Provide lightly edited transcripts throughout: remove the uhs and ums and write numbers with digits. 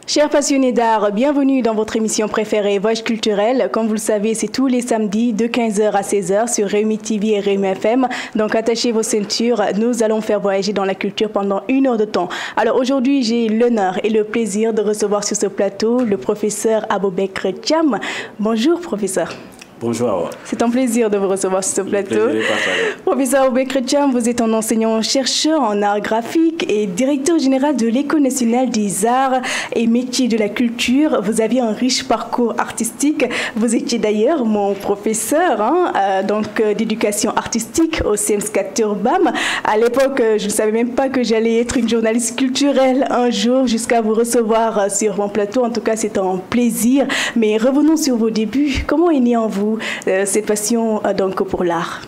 Chers passionnés d'art, bienvenue dans votre émission préférée Voyage culturel. Comme vous le savez, c'est tous les samedis de 15h à 16h sur Réumi TV et Réumi FM. Donc attachez vos ceintures, nous allons faire voyager dans la culture pendant 1 heure de temps. Alors aujourd'hui, j'ai l'honneur et le plaisir de recevoir sur ce plateau le professeur Aboubekr Thiam. Bonjour professeur. Bonjour. C'est un plaisir de vous recevoir sur ce plateau. Professeur Aboubekr Thiam, vous êtes un enseignant-chercheur en art graphique et directeur général de l'École nationale des arts et métiers de la culture. Vous aviez un riche parcours artistique. Vous étiez d'ailleurs mon professeur d'éducation artistique au CEMS4 Turbam. À l'époque, je ne savais même pas que j'allais être une journaliste culturelle un jour jusqu'à vous recevoir sur mon plateau. En tout cas, c'est un plaisir. Mais revenons sur vos débuts. Comment est née en vous cette passion pour l'art?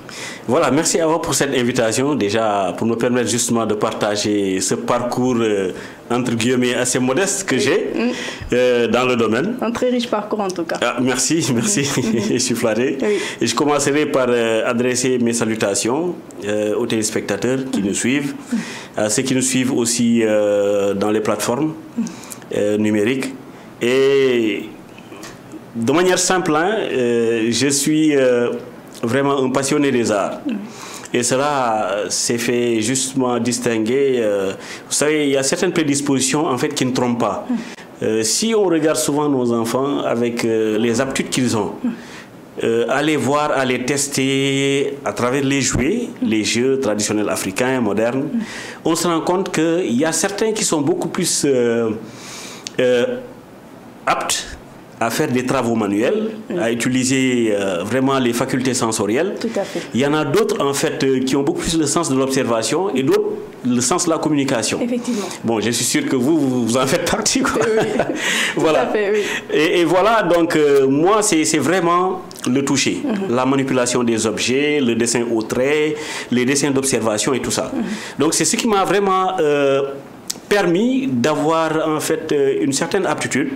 Voilà, merci à vous pour cette invitation, déjà pour me permettre justement de partager ce parcours entre guillemets assez modeste que j'ai dans le domaine. Un très riche parcours en tout cas. Ah, merci, je suis flatté. Oui. Et je commencerai par adresser mes salutations aux téléspectateurs qui nous suivent, à ceux qui nous suivent aussi dans les plateformes numériques. Et de manière simple, je suis vraiment un passionné des arts. Et cela s'est fait justement distinguer. Vous savez, il y a certaines prédispositions en fait qui ne trompent pas. Si on regarde souvent nos enfants avec les aptitudes qu'ils ont, aller voir, aller tester à travers les jeux traditionnels africains, modernes, on se rend compte qu'il y a certains qui sont beaucoup plus aptes à faire des travaux manuels, à utiliser vraiment les facultés sensorielles. Tout à fait. Il y en a d'autres en fait qui ont beaucoup plus le sens de l'observation et d'autres le sens de la communication. Effectivement. Bon, je suis sûr que vous en faites partie, quoi. Oui. Voilà. Tout à fait, oui. Et voilà, donc moi c'est vraiment le toucher, la manipulation des objets, le dessin au trait, les dessins d'observation et tout ça. Donc c'est ce qui m'a vraiment permis d'avoir en fait une certaine aptitude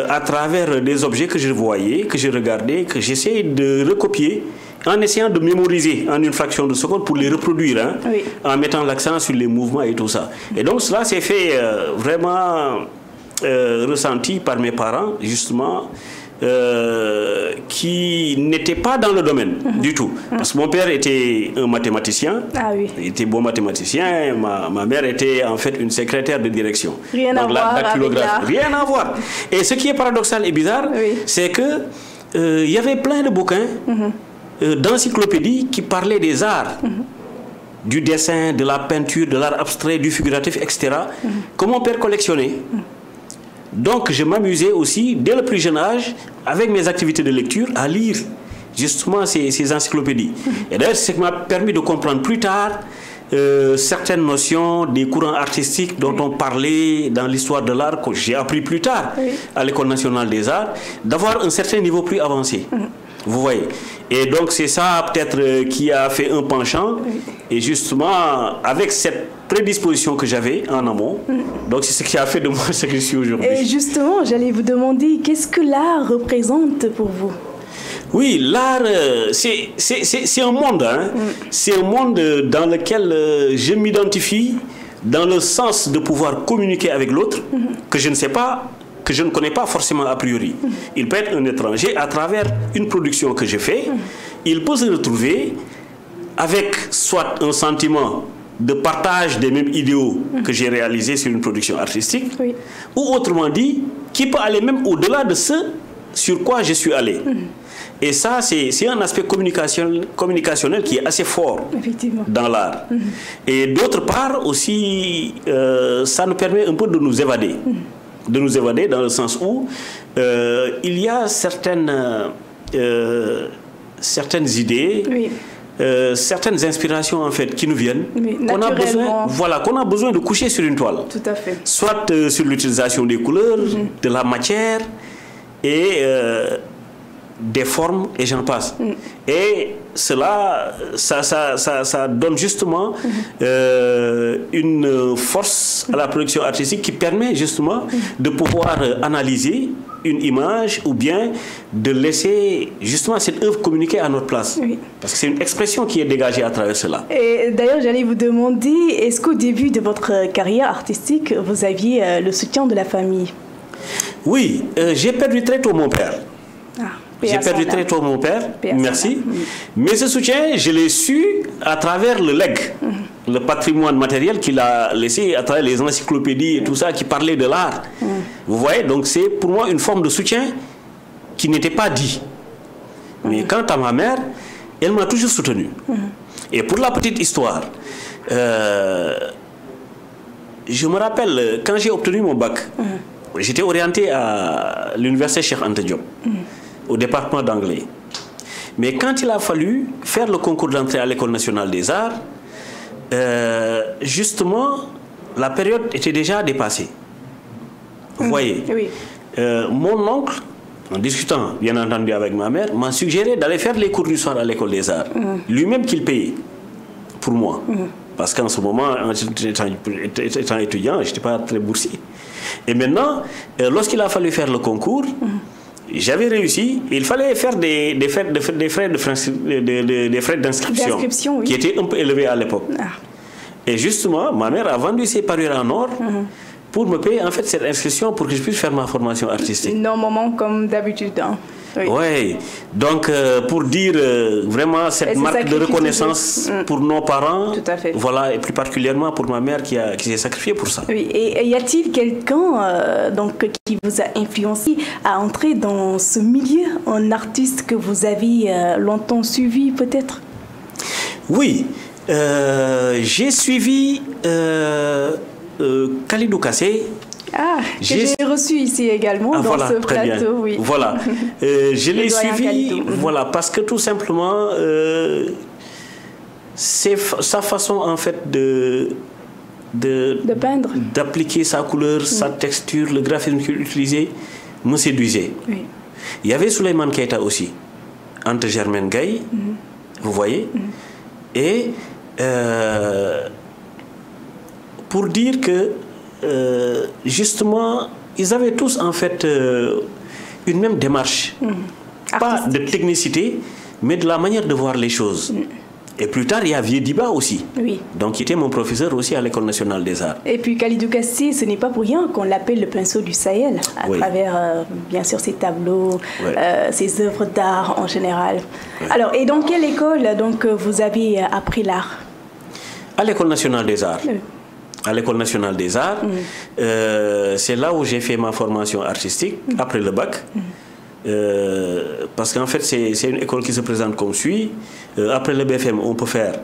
à travers des objets que je voyais, que je regardais, que j'essayais de recopier en essayant de mémoriser en une fraction de seconde pour les reproduire, en mettant l'accent sur les mouvements et tout ça. Et donc cela s'est fait vraiment ressenti par mes parents, justement, qui n'étaient pas dans le domaine du tout. Parce que mon père était un mathématicien, il était bon mathématicien, ma mère était en fait une secrétaire de direction. Rien à voir avec l'art. Rien à voir. Et ce qui est paradoxal et bizarre, c'est que il y avait plein de bouquins d'encyclopédies qui parlaient des arts. Du dessin, de la peinture, de l'art abstrait, du figuratif, etc. que mon père collectionnait. Donc je m'amusais aussi, dès le plus jeune âge, avec mes activités de lecture, à lire justement ces encyclopédies. Et d'ailleurs, c'est ce qui m'a permis de comprendre plus tard certaines notions des courants artistiques dont on parlait dans l'histoire de l'art, que j'ai appris plus tard à l'École nationale des arts, d'avoir un certain niveau plus avancé. Vous voyez. Et donc c'est ça peut-être qui a fait un penchant. Et justement, avec cette prédisposition que j'avais en amont, donc c'est ce qui a fait de moi ce que je suis aujourd'hui. Et justement, j'allais vous demander, qu'est-ce que l'art représente pour vous? Oui, l'art, c'est un monde. C'est un monde dans lequel je m'identifie dans le sens de pouvoir communiquer avec l'autre, que je ne sais pas, que je ne connais pas forcément a priori. Il peut être un étranger à travers une production que je fais. Il peut se retrouver avec soit un sentiment de partage des mêmes idéaux que j'ai réalisés sur une production artistique, ou autrement dit, qui peut aller même au-delà de ce sur quoi je suis allé. Et ça, c'est un aspect communicationnel qui est assez fort dans l'art. Et d'autre part aussi, ça nous permet un peu de nous évader. De nous évader dans le sens où il y a certaines idées, certaines inspirations en fait qui nous viennent, qu'on a besoin de coucher sur une toile. Tout à fait. Soit sur l'utilisation des couleurs, de la matière, et des formes et j'en passe. Et cela, ça donne justement une force à la production artistique qui permet justement de pouvoir analyser une image ou bien de laisser justement cette œuvre communiquer à notre place. Oui. Parce que c'est une expression qui est dégagée à travers cela. Et d'ailleurs, j'allais vous demander, est-ce qu'au début de votre carrière artistique, vous aviez le soutien de la famille? Oui, j'ai perdu très tôt mon père. J'ai perdu très tôt mon père, merci. Mais ce soutien, je l'ai su à travers le legs, le patrimoine matériel qu'il a laissé à travers les encyclopédies et tout ça qui parlait de l'art. Vous voyez, donc c'est pour moi une forme de soutien qui n'était pas dit. Mais quant à ma mère, elle m'a toujours soutenu. Et pour la petite histoire, je me rappelle quand j'ai obtenu mon bac, j'étais orienté à l'université Cheikh Anta Diop. Au département d'anglais. Mais quand il a fallu faire le concours d'entrée à l'École nationale des arts, justement, la période était déjà dépassée. Vous voyez, mon oncle, en discutant bien entendu avec ma mère, m'a suggéré d'aller faire les cours du soir à l'École des arts. Lui-même qu'il payait pour moi. Parce qu'en ce moment, étant étudiant, je n'étais pas très boursier. Et maintenant, lorsqu'il a fallu faire le concours, j'avais réussi, il fallait faire des frais d'inscription qui étaient un peu élevés à l'époque. Et justement, ma mère a vendu ses parures en or pour me payer en fait cette inscription pour que je puisse faire ma formation artistique. Normalement comme d'habitude. Hein. Oui, donc pour dire vraiment cette marque de reconnaissance pour nos parents, voilà, et plus particulièrement pour ma mère qui s'est sacrifiée pour ça. Oui, et y a-t-il quelqu'un qui vous a influencé à entrer dans ce milieu, un artiste que vous avez longtemps suivi peut-être? Oui, j'ai suivi Khalidou Kassé. Que j'ai reçu ici également dans ce plateau. Oui. Voilà, je l'ai suivi, voilà, parce que tout simplement, c'est sa façon en fait de peindre, d'appliquer sa couleur, sa texture, le graphisme qu'il utilisait me séduisait. Oui. Il y avait Souleymane Keita aussi, Anta Germaine Gaye, vous voyez, et pour dire que justement, ils avaient tous en fait une même démarche, pas de technicité, mais de la manière de voir les choses. Et plus tard, il y a Viediba aussi, donc qui était mon professeur aussi à l'École nationale des arts. Et puis Khalidou Kassé, ce n'est pas pour rien qu'on l'appelle le pinceau du Sahel, à travers bien sûr ses tableaux, ses œuvres d'art en général. Alors, et dans quelle école donc vous avez appris l'art? À l'École nationale des arts. À l'École nationale des arts, c'est là où j'ai fait ma formation artistique après le bac. Parce qu'en fait, c'est une école qui se présente comme suit. Après le BFM, on peut faire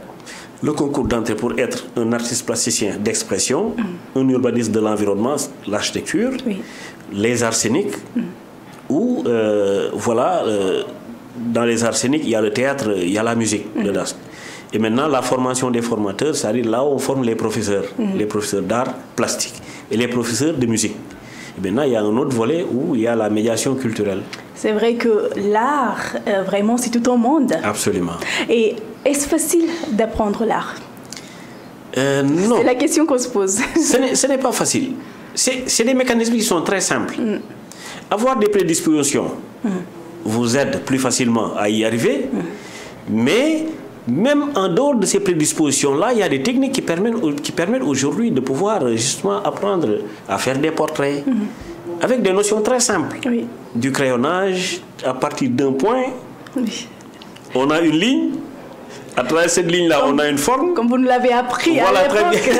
le concours d'entrée pour être un artiste plasticien d'expression, un urbaniste de l'environnement, l'architecture, les arts scéniques, ou voilà, dans les arts scéniques, il y a le théâtre, il y a la musique, le danse. Et maintenant, la formation des formateurs, c'est-à-dire là où on forme les professeurs d'art plastique et les professeurs de musique. Et maintenant, il y a un autre volet où il y a la médiation culturelle. C'est vrai que l'art, vraiment, c'est tout un monde. Absolument. Et est-ce facile d'apprendre l'art? Non. C'est la question qu'on se pose. Ce n'est pas facile. C'est des mécanismes qui sont très simples. Avoir des prédispositions vous aide plus facilement à y arriver, mais même en dehors de ces prédispositions-là, il y a des techniques qui permettent aujourd'hui de pouvoir justement apprendre à faire des portraits avec des notions très simples. Du crayonnage, à partir d'un point, on a une ligne. À travers cette ligne-là, on a une forme. Comme vous nous l'avez appris à l'époque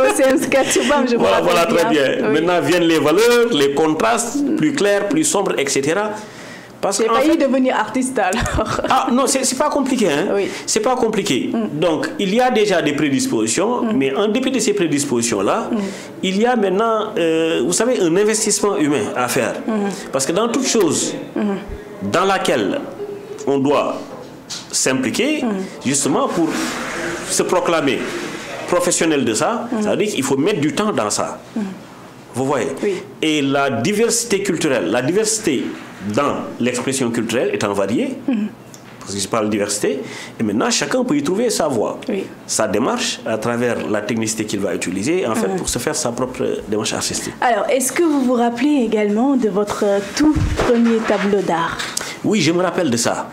au CMS Katubam, je voilà, voilà, très bien. Maintenant viennent les valeurs, les contrastes, plus clairs, plus sombres, etc. J'ai failli devenir artiste alors. Ah non, c'est pas compliqué. Hein? C'est pas compliqué. Donc, il y a déjà des prédispositions, mais en dépit de ces prédispositions-là, il y a maintenant, vous savez, un investissement humain à faire. Parce que dans toute chose dans laquelle on doit s'impliquer, justement pour se proclamer professionnel de ça, ça veut dire qu'il faut mettre du temps dans ça. Vous voyez. Et la diversité culturelle, la diversité dans l'expression culturelle étant variée, parce que je parle de diversité, et maintenant chacun peut y trouver sa voie, sa démarche à travers la technicité qu'il va utiliser, en fait, pour se faire sa propre démarche artistique. Alors, est-ce que vous vous rappelez également de votre tout premier tableau d'art? Oui, je me rappelle de ça.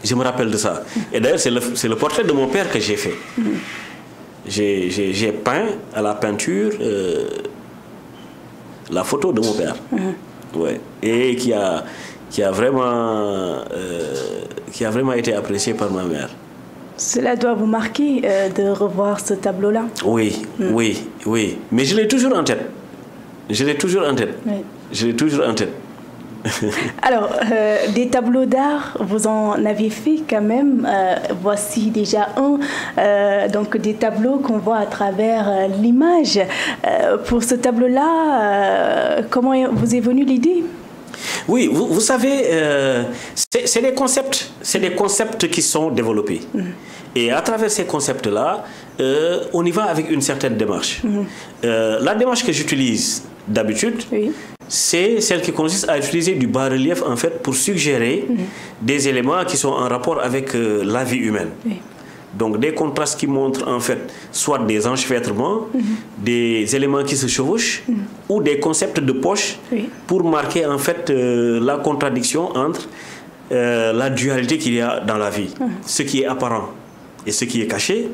Je me rappelle de ça. Et d'ailleurs, c'est le portrait de mon père que j'ai fait. J'ai peint à la peinture la photo de mon père. Ouais. Et qui a vraiment été apprécié par ma mère. Cela doit vous marquer de revoir ce tableau-là. Oui, oui. Mais je l'ai toujours en tête. Je l'ai toujours en tête. Alors, des tableaux d'art, vous en avez fait quand même. Voici déjà donc des tableaux qu'on voit à travers l'image. Pour ce tableau-là, comment vous est venue l'idée? Oui, vous savez, c'est des concepts qui sont développés. Et à travers ces concepts-là, on y va avec une certaine démarche. La démarche que j'utilise d'habitude, c'est celle qui consiste à utiliser du bas-relief en fait pour suggérer des éléments qui sont en rapport avec la vie humaine. Donc des contrastes qui montrent en fait soit des enchevêtrements, des éléments qui se chevauchent ou des concepts de poche pour marquer en fait la contradiction entre la dualité qu'il y a dans la vie, ce qui est apparent et ce qui est caché,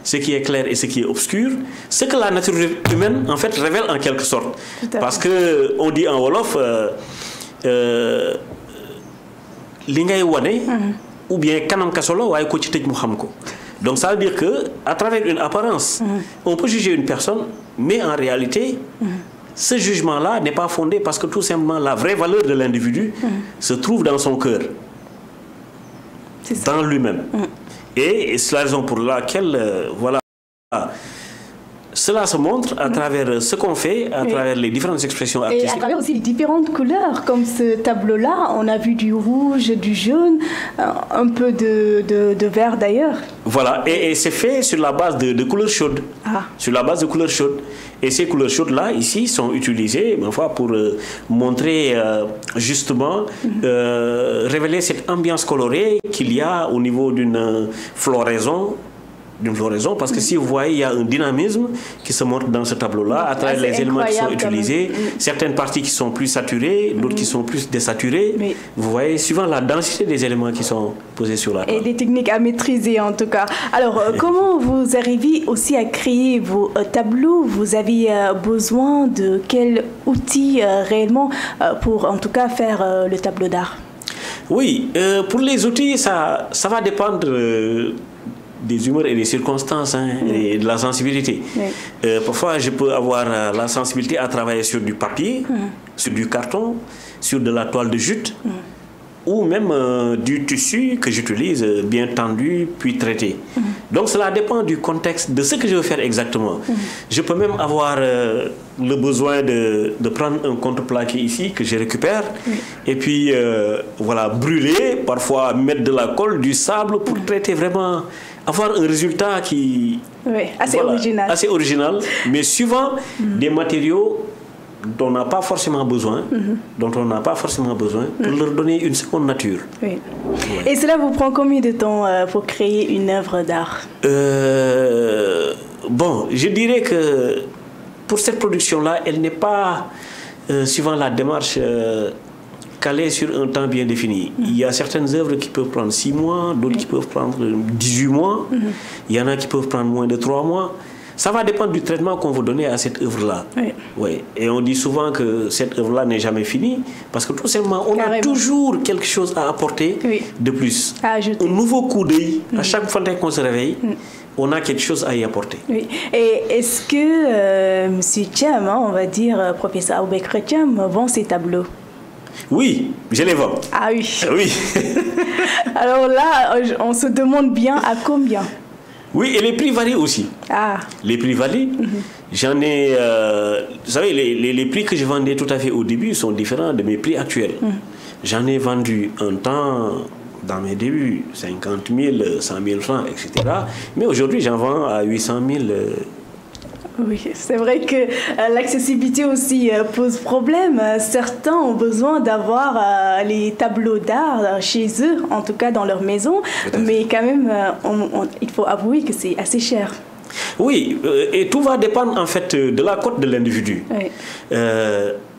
ce qui est clair et ce qui est obscur, ce que la nature humaine en fait révèle en quelque sorte. Parce que on dit en wolof li ngay wane ou bien kanam kasolo waye ko ci tej mu xam ko. Donc ça veut dire que à travers une apparence, on peut juger une personne, mais en réalité, ce jugement-là n'est pas fondé parce que tout simplement la vraie valeur de l'individu se trouve dans son cœur, dans lui-même. Et c'est la raison pour laquelle, voilà, cela se montre à travers ce qu'on fait, à travers les différentes expressions artistiques. Et à travers aussi les différentes couleurs, comme ce tableau-là, on a vu du rouge, du jaune, un peu de vert d'ailleurs. Voilà, et c'est fait sur la base de couleurs chaudes. Sur la base de couleurs chaudes. Et ces couleurs chaudes-là, ici, sont utilisées pour montrer justement, révéler cette ambiance colorée qu'il y a au niveau d'une floraison. Parce que si vous voyez, il y a un dynamisme qui se montre dans ce tableau-là à travers les éléments qui sont utilisés, certaines parties qui sont plus saturées, d'autres qui sont plus désaturées. Vous voyez, suivant la densité des éléments qui sont posés sur la table. Et des techniques à maîtriser en tout cas. Alors, comment vous arrivez aussi à créer vos tableaux? Vous avez besoin de quels outils réellement pour en tout cas faire le tableau d'art? Oui, pour les outils, ça va dépendre des humeurs et des circonstances et de la sensibilité. Parfois, je peux avoir la sensibilité à travailler sur du papier, sur du carton, sur de la toile de jute, ou même du tissu que j'utilise bien tendu puis traité. Donc cela dépend du contexte, de ce que je veux faire exactement. Je peux même avoir le besoin de prendre un contreplaqué ici que je récupère et puis voilà, brûler, parfois mettre de la colle, du sable pour traiter vraiment, avoir un résultat qui assez original, mais suivant des matériaux dont on n'a pas forcément besoin, pour leur donner une seconde nature. Et cela vous prend combien de temps pour créer une œuvre d'art? Bon, je dirais que pour cette production-là, elle n'est pas suivant la démarche calée sur un temps bien défini. Il y a certaines œuvres qui peuvent prendre 6 mois, d'autres qui peuvent prendre 18 mois, il y en a qui peuvent prendre moins de 3 mois. Ça va dépendre du traitement qu'on va donner à cette œuvre-là. Et on dit souvent que cette œuvre-là n'est jamais finie parce que tout simplement, on a toujours quelque chose à apporter de plus. Un nouveau coup d'œil, à chaque fois qu'on se réveille, on a quelque chose à y apporter. Et est-ce que M. Thiam, on va dire professeur Aboubekr Thiam, vend ses tableaux? Oui, je les vends. Ah oui. Oui. Alors là, on se demande bien à combien? Oui, et les prix varient aussi. Les prix varient. J'en ai... vous savez, les prix que je vendais tout à fait au début sont différents de mes prix actuels. J'en ai vendu un temps, dans mes débuts, 50 000, 100 000 francs, etc. Mais aujourd'hui, j'en vends à 800 000. Oui, c'est vrai que l'accessibilité aussi pose problème. Certains ont besoin d'avoir les tableaux d'art chez eux, en tout cas dans leur maison, mais quand même, il faut avouer que c'est assez cher. Oui, et tout va dépendre en fait de la cote de l'individu. Oui.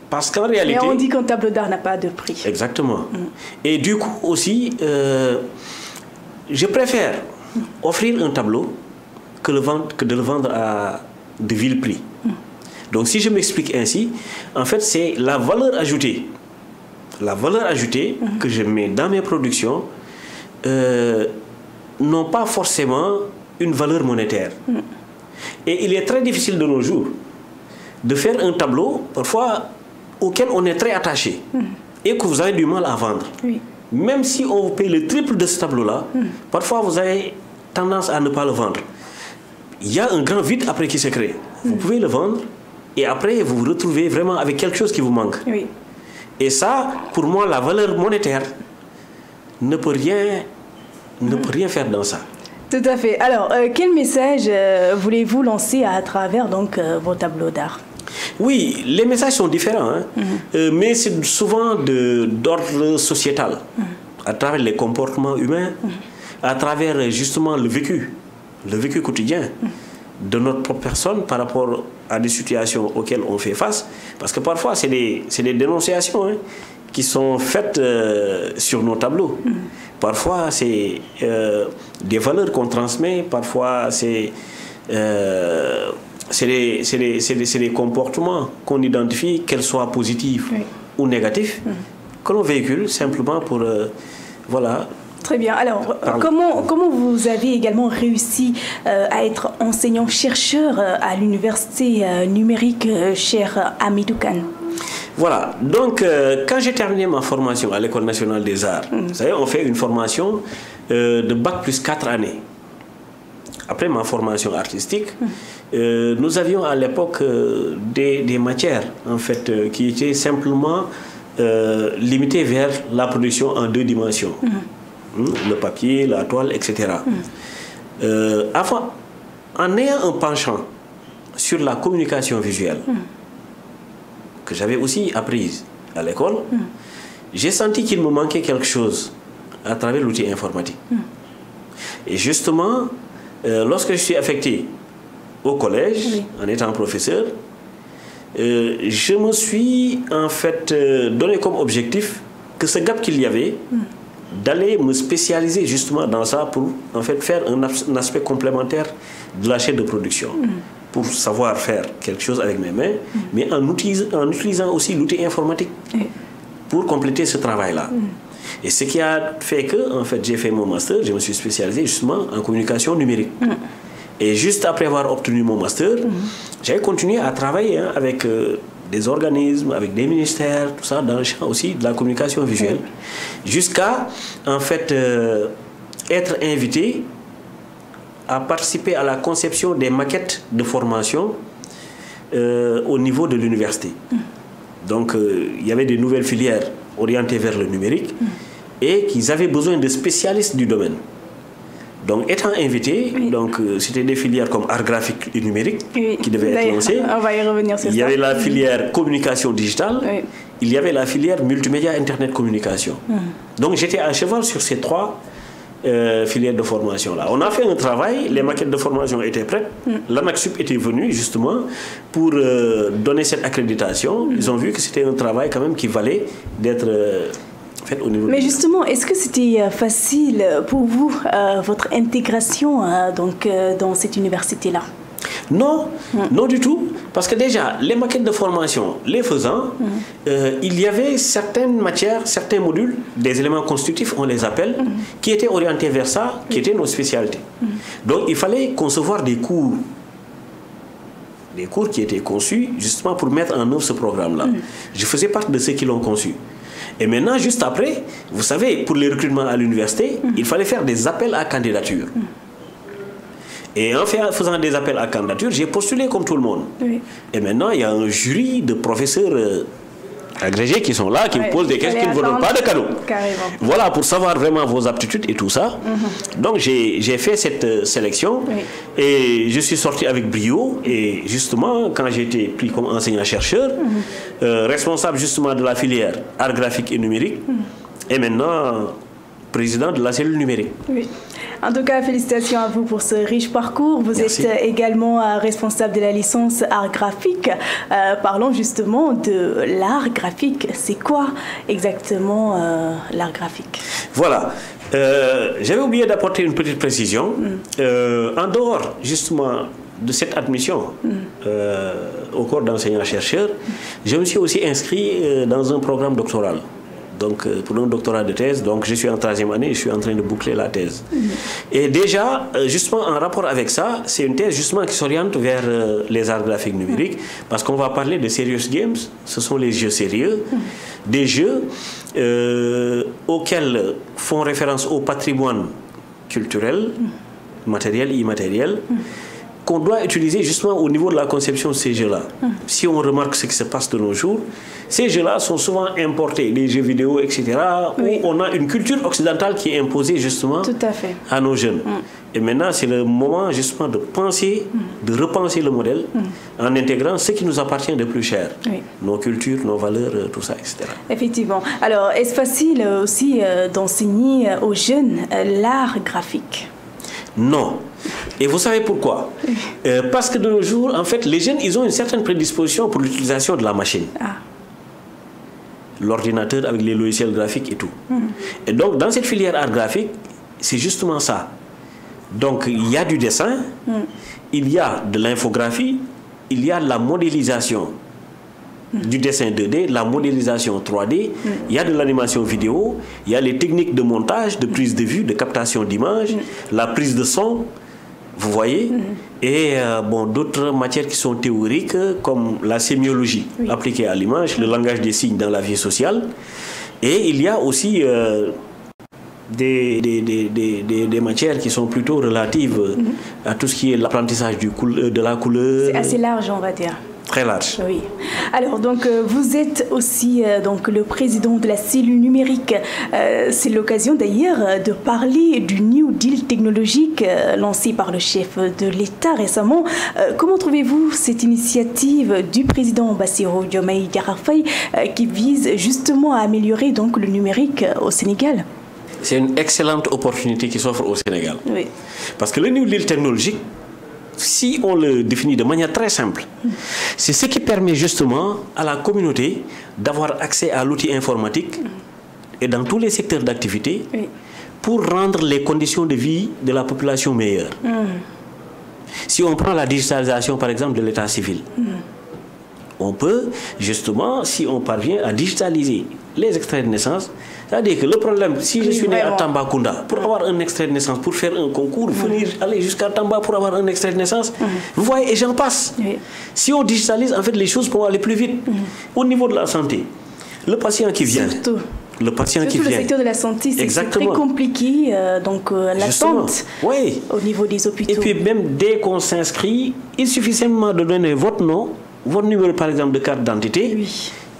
Parce qu'en réalité... Et on dit qu'un tableau d'art n'a pas de prix. Exactement. Et du coup aussi, je préfère offrir un tableau que de le vendre à de vil prix. Donc si je m'explique ainsi, en fait c'est la valeur ajoutée. La valeur ajoutée que je mets dans mes productions n'ont pas forcément une valeur monétaire. Et il est très difficile de nos jours de faire un tableau, parfois, auquel on est très attaché et que vous avez du mal à vendre. Oui. Même si on vous paye le triple de ce tableau-là, parfois vous avez tendance à ne pas le vendre. Il y a un grand vide après qui se crée. Vous pouvez le vendre et après vous vous retrouvez vraiment avec quelque chose qui vous manque. Oui. Et ça, pour moi, la valeur monétaire ne peut rien faire dans ça. Tout à fait. Alors, quel message voulez-vous lancer à travers donc, vos tableaux d'art? Oui, les messages sont différents, hein, mais c'est souvent d'ordre sociétal, à travers les comportements humains, à travers justement le vécu quotidien de notre propre personne par rapport à des situations auxquelles on fait face. Parce que parfois, c'est des dénonciations qui sont faites sur nos tableaux. Parfois, c'est des valeurs qu'on transmet, parfois, c'est des comportements qu'on identifie, qu'elles soient positifs ou négatifs, que l'on véhicule simplement pour... voilà. Très bien. Alors, comment vous avez également réussi à être enseignant-chercheur à l'université numérique, cher Hamidou Kane? Voilà. Donc, quand j'ai terminé ma formation à l'École nationale des arts, vous savez, on fait une formation de bac plus 4 années. Après ma formation artistique, nous avions à l'époque des matières en fait, qui étaient simplement limitées vers la production en 2 dimensions. Le papier, la toile, etc. En ayant un penchant sur la communication visuelle, que j'avais aussi apprise à l'école, j'ai senti qu'il me manquait quelque chose à travers l'outil informatique. Et justement, lorsque je suis affecté au collège, en étant professeur, je me suis en fait donné comme objectif que ce gap qu'il y avait, d'aller me spécialiser justement dans ça pour en fait faire un aspect complémentaire de la chaîne de production. Pour savoir faire quelque chose avec mes mains, mais en utilisant aussi l'outil informatique pour compléter ce travail-là. Et ce qui a fait que, en fait, j'ai fait mon master, je me suis spécialisé justement en communication numérique. Et juste après avoir obtenu mon master, j'ai continué à travailler avec des organismes, avec des ministères, tout ça, dans le champ aussi de la communication visuelle, jusqu'à, en fait, être invité à participer à la conception des maquettes de formation au niveau de l'université. Donc, il y avait des nouvelles filières orientées vers le numérique et qu'ils avaient besoin de spécialistes du domaine. Donc, étant invité, c'était des filières comme art graphique et numérique qui devaient être lancées. On va y revenir sur ça. Il y avait la filière communication digitale, il y avait la filière multimédia internet communication. Donc, j'étais à cheval sur ces 3 filières de formation là. On a fait un travail, les maquettes de formation étaient prêtes, l'ANAQ-Sup était venu justement pour donner cette accréditation. Ils ont vu que c'était un travail quand même qui valait d'être fait au niveau. Mais justement, est-ce que c'était facile pour vous, votre intégration dans cette université-là? Non, non du tout. Parce que déjà, les maquettes de formation, les faisant, il y avait certaines matières, certains modules, des éléments constitutifs, on les appelle, qui étaient orientés vers ça, qui étaient nos spécialités. Donc, il fallait concevoir des cours qui étaient conçus justement pour mettre en œuvre ce programme-là. Je faisais partie de ceux qui l'ont conçu. Et maintenant, juste après, vous savez, pour les recrutements à l'université, il fallait faire des appels à candidature. Et en faisant des appels à candidature, j'ai postulé comme tout le monde. Et maintenant, il y a un jury de professeurs agrégés qui sont là, qui me posent des questions, qui ne vous donnent pas de cadeaux. Carrément. Voilà, pour savoir vraiment vos aptitudes et tout ça. Donc, j'ai fait cette sélection et je suis sorti avec brio. Et justement, quand j'ai été pris comme enseignant-chercheur, responsable justement de la filière art graphique et numérique, et maintenant président de la cellule numérique. Oui. En tout cas, félicitations à vous pour ce riche parcours. Vous Merci. êtes également responsable de la licence art graphique. Parlons justement de l'art graphique. C'est quoi exactement l'art graphique? Voilà. J'avais oublié d'apporter une petite précision. En dehors justement de cette admission au corps d'enseignant-chercheur, je me suis aussi inscrit dans un programme doctoral. Donc, pour un doctorat de thèse, donc je suis en 3e année et je suis en train de boucler la thèse. Et déjà, justement, en rapport avec ça, c'est une thèse justement qui s'oriente vers les arts graphiques numériques, parce qu'on va parler de serious games, ce sont les jeux sérieux, des jeux auxquels font référence au patrimoine culturel, matériel et immatériel, qu'on doit utiliser justement au niveau de la conception de ces jeux-là. Si on remarque ce qui se passe de nos jours, ces jeux-là sont souvent importés, les jeux vidéo, etc., où on a une culture occidentale qui est imposée justement à nos jeunes. Et maintenant, c'est le moment justement de penser, de repenser le modèle en intégrant ce qui nous appartient de plus cher. Nos cultures, nos valeurs, tout ça, etc. Effectivement. Alors, est-ce facile aussi d'enseigner aux jeunes l'art graphique? Non. Et vous savez pourquoi? Parce que de nos jours, en fait, les jeunes, ils ont une certaine prédisposition pour l'utilisation de la machine. L'ordinateur avec les logiciels graphiques et tout. Et donc, dans cette filière art graphique, c'est justement ça. Donc, il y a du dessin, il y a de l'infographie, il y a de la modélisation du dessin 2D, la modélisation 3D, il y a de l'animation vidéo, il y a les techniques de montage, de prise de vue, de captation d'images, la prise de son, vous voyez, et bon, d'autres matières qui sont théoriques comme la sémiologie appliquée à l'image, le langage des signes dans la vie sociale, et il y a aussi des matières qui sont plutôt relatives à tout ce qui est l'apprentissage de la couleur. C'est assez large, on va dire. Très large. Oui. Alors, donc, vous êtes aussi donc, le président de la cellule numérique. C'est l'occasion d'ailleurs de parler du New Deal technologique lancé par le chef de l'État récemment. Comment trouvez-vous cette initiative du président Bassirou Diomaye Diakhar Faye qui vise justement à améliorer donc, le numérique au Sénégal? C'est une excellente opportunité qui s'offre au Sénégal. Oui. Parce que le New Deal technologique, si on le définit de manière très simple, c'est ce qui permet justement à la communauté d'avoir accès à l'outil informatique et dans tous les secteurs d'activité pour rendre les conditions de vie de la population meilleures. Si on prend la digitalisation par exemple de l'état civil, on peut justement, si on parvient à digitaliser les extraits de naissance, c'est-à-dire que le problème, si je suis né à Tambacounda, pour avoir un extrait de naissance, pour faire un concours, aller jusqu'à Tamba pour avoir un extrait de naissance, vous voyez, et j'en passe. Si on digitalise, en fait, les choses pourront aller plus vite. Au niveau de la santé, le patient qui vient... Le patient qui vient. Le secteur de la santé, c'est très compliqué, donc l'attente au niveau des hôpitaux. Et puis même dès qu'on s'inscrit, il suffit simplement de donner votre nom, votre numéro par exemple de carte d'identité,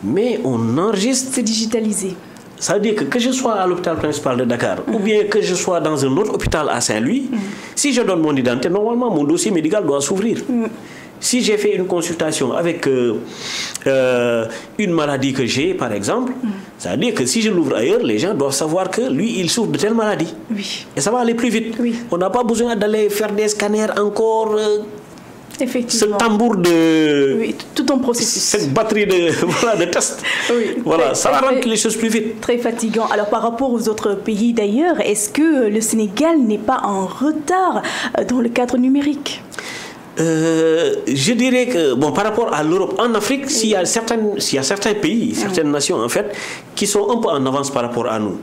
mais on enregistre. C'est digitalisé. Ça veut dire que je sois à l'hôpital principal de Dakar ou bien que je sois dans un autre hôpital à Saint-Louis, si je donne mon identité, normalement mon dossier médical doit s'ouvrir. Si j'ai fait une consultation avec une maladie que j'ai, par exemple, ça veut dire que si je l'ouvre ailleurs, les gens doivent savoir que lui, il souffre de telle maladie. Et ça va aller plus vite. On n'a pas besoin d'aller faire des scanners encore. Effectivement. Ce tambour de... tout un processus. Cette batterie de tests. Voilà, ça va rendre les choses plus vite. Très fatigant. Alors, par rapport aux autres pays d'ailleurs, est-ce que le Sénégal n'est pas en retard dans le cadre numérique? Je dirais que, bon, par rapport à l'Europe, en Afrique, s'il y a certains pays, certaines nations, en fait, qui sont un peu en avance par rapport à nous.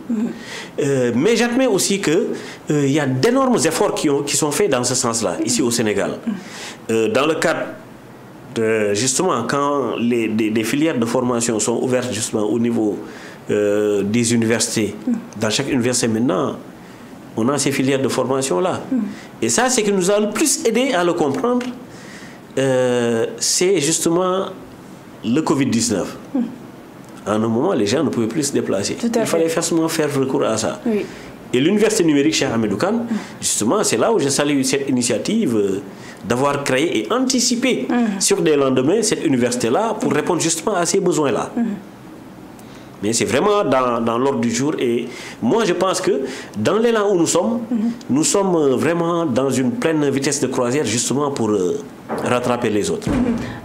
Mais j'admets aussi qu'il y a d'énormes efforts qui sont faits dans ce sens-là, ici au Sénégal. Dans le cadre de, justement, quand des filières de formation sont ouvertes, justement, au niveau des universités, dans chaque université maintenant, on a ces filières de formation-là. Et ça, c'est ce qui nous a le plus aidé à le comprendre, c'est justement le Covid-19. à un moment, les gens ne pouvaient plus se déplacer. Il fallait forcément faire recours à ça. Oui. Et l'université numérique Cheikh Hamidou Kane, justement, c'est là où je salue cette initiative d'avoir créé et anticipé sur des lendemains cette université-là pour répondre justement à ces besoins-là. Mais c'est vraiment dans l'ordre du jour. Et moi, je pense que dans l'élan où nous sommes vraiment dans une pleine vitesse de croisière justement pour rattraper les autres.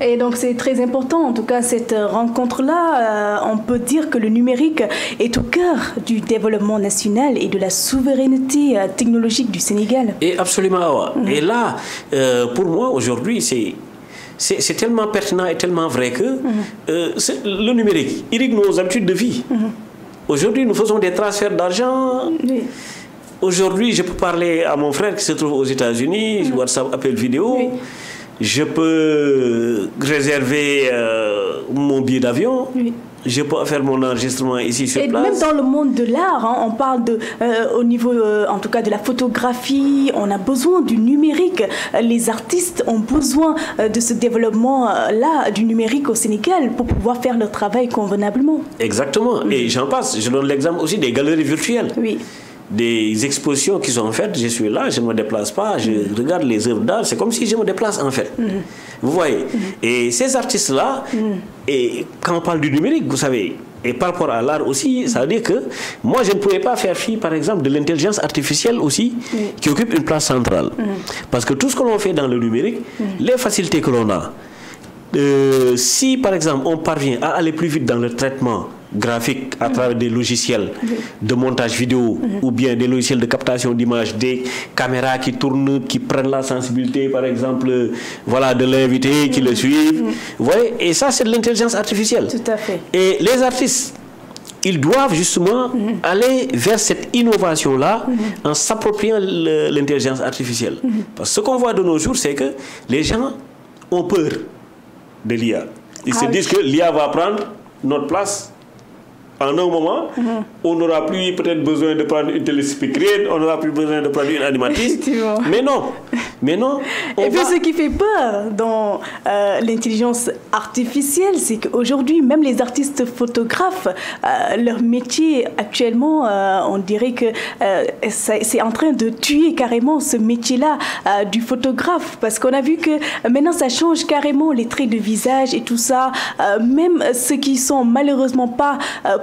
Et donc c'est très important, en tout cas cette rencontre-là, on peut dire que le numérique est au cœur du développement national et de la souveraineté technologique du Sénégal. Et absolument, et là, pour moi aujourd'hui, c'est tellement pertinent et tellement vrai que le numérique irrigue nos habitudes de vie. Aujourd'hui, nous faisons des transferts d'argent. Oui. Aujourd'hui, je peux parler à mon frère qui se trouve aux États-Unis, WhatsApp, appel vidéo. Oui. Je peux réserver mon billet d'avion. Oui. Je peux faire mon enregistrement ici sur place. Et même dans le monde de l'art, on parle au niveau, en tout cas, de la photographie, on a besoin du numérique. Les artistes ont besoin de ce développement-là, du numérique au Sénégal, pour pouvoir faire leur travail convenablement. Exactement. Et j'en passe. Je donne l'exemple aussi des galeries virtuelles. Oui. Des expositions qui sont faites, je suis là, je ne me déplace pas, je regarde les œuvres d'art, c'est comme si je me déplace en fait. Vous voyez. Et ces artistes-là, et quand on parle du numérique, vous savez, et par rapport à l'art aussi, ça veut dire que moi je ne pouvais pas faire fi, par exemple, de l'intelligence artificielle aussi, qui occupe une place centrale. Parce que tout ce que l'on fait dans le numérique, les facilités que l'on a, si par exemple on parvient à aller plus vite dans le traitement graphique à travers des logiciels de montage vidéo ou bien des logiciels de captation d'images, des caméras qui tournent, qui prennent la sensibilité par exemple voilà, de l'invité, qui le suivent. Vous voyez, et ça c'est de l'intelligence artificielle. Tout à fait. Et les artistes, ils doivent justement aller vers cette innovation-là en s'appropriant l'intelligence artificielle. Parce que ce qu'on voit de nos jours, c'est que les gens ont peur de l'IA. Ils se disent que l'IA va prendre notre place. En un moment, on n'aura plus peut-être besoin de prendre une téléspeakerine, on n'aura plus besoin de prendre une animatrice. Mais non. Et puis ce qui fait peur dans l'intelligence artificielle, c'est qu'aujourd'hui, même les artistes photographes, leur métier actuellement, on dirait que c'est en train de tuer carrément ce métier-là du photographe. Parce qu'on a vu que maintenant, ça change carrément les traits de visage et tout ça. Même ceux qui sont malheureusement pas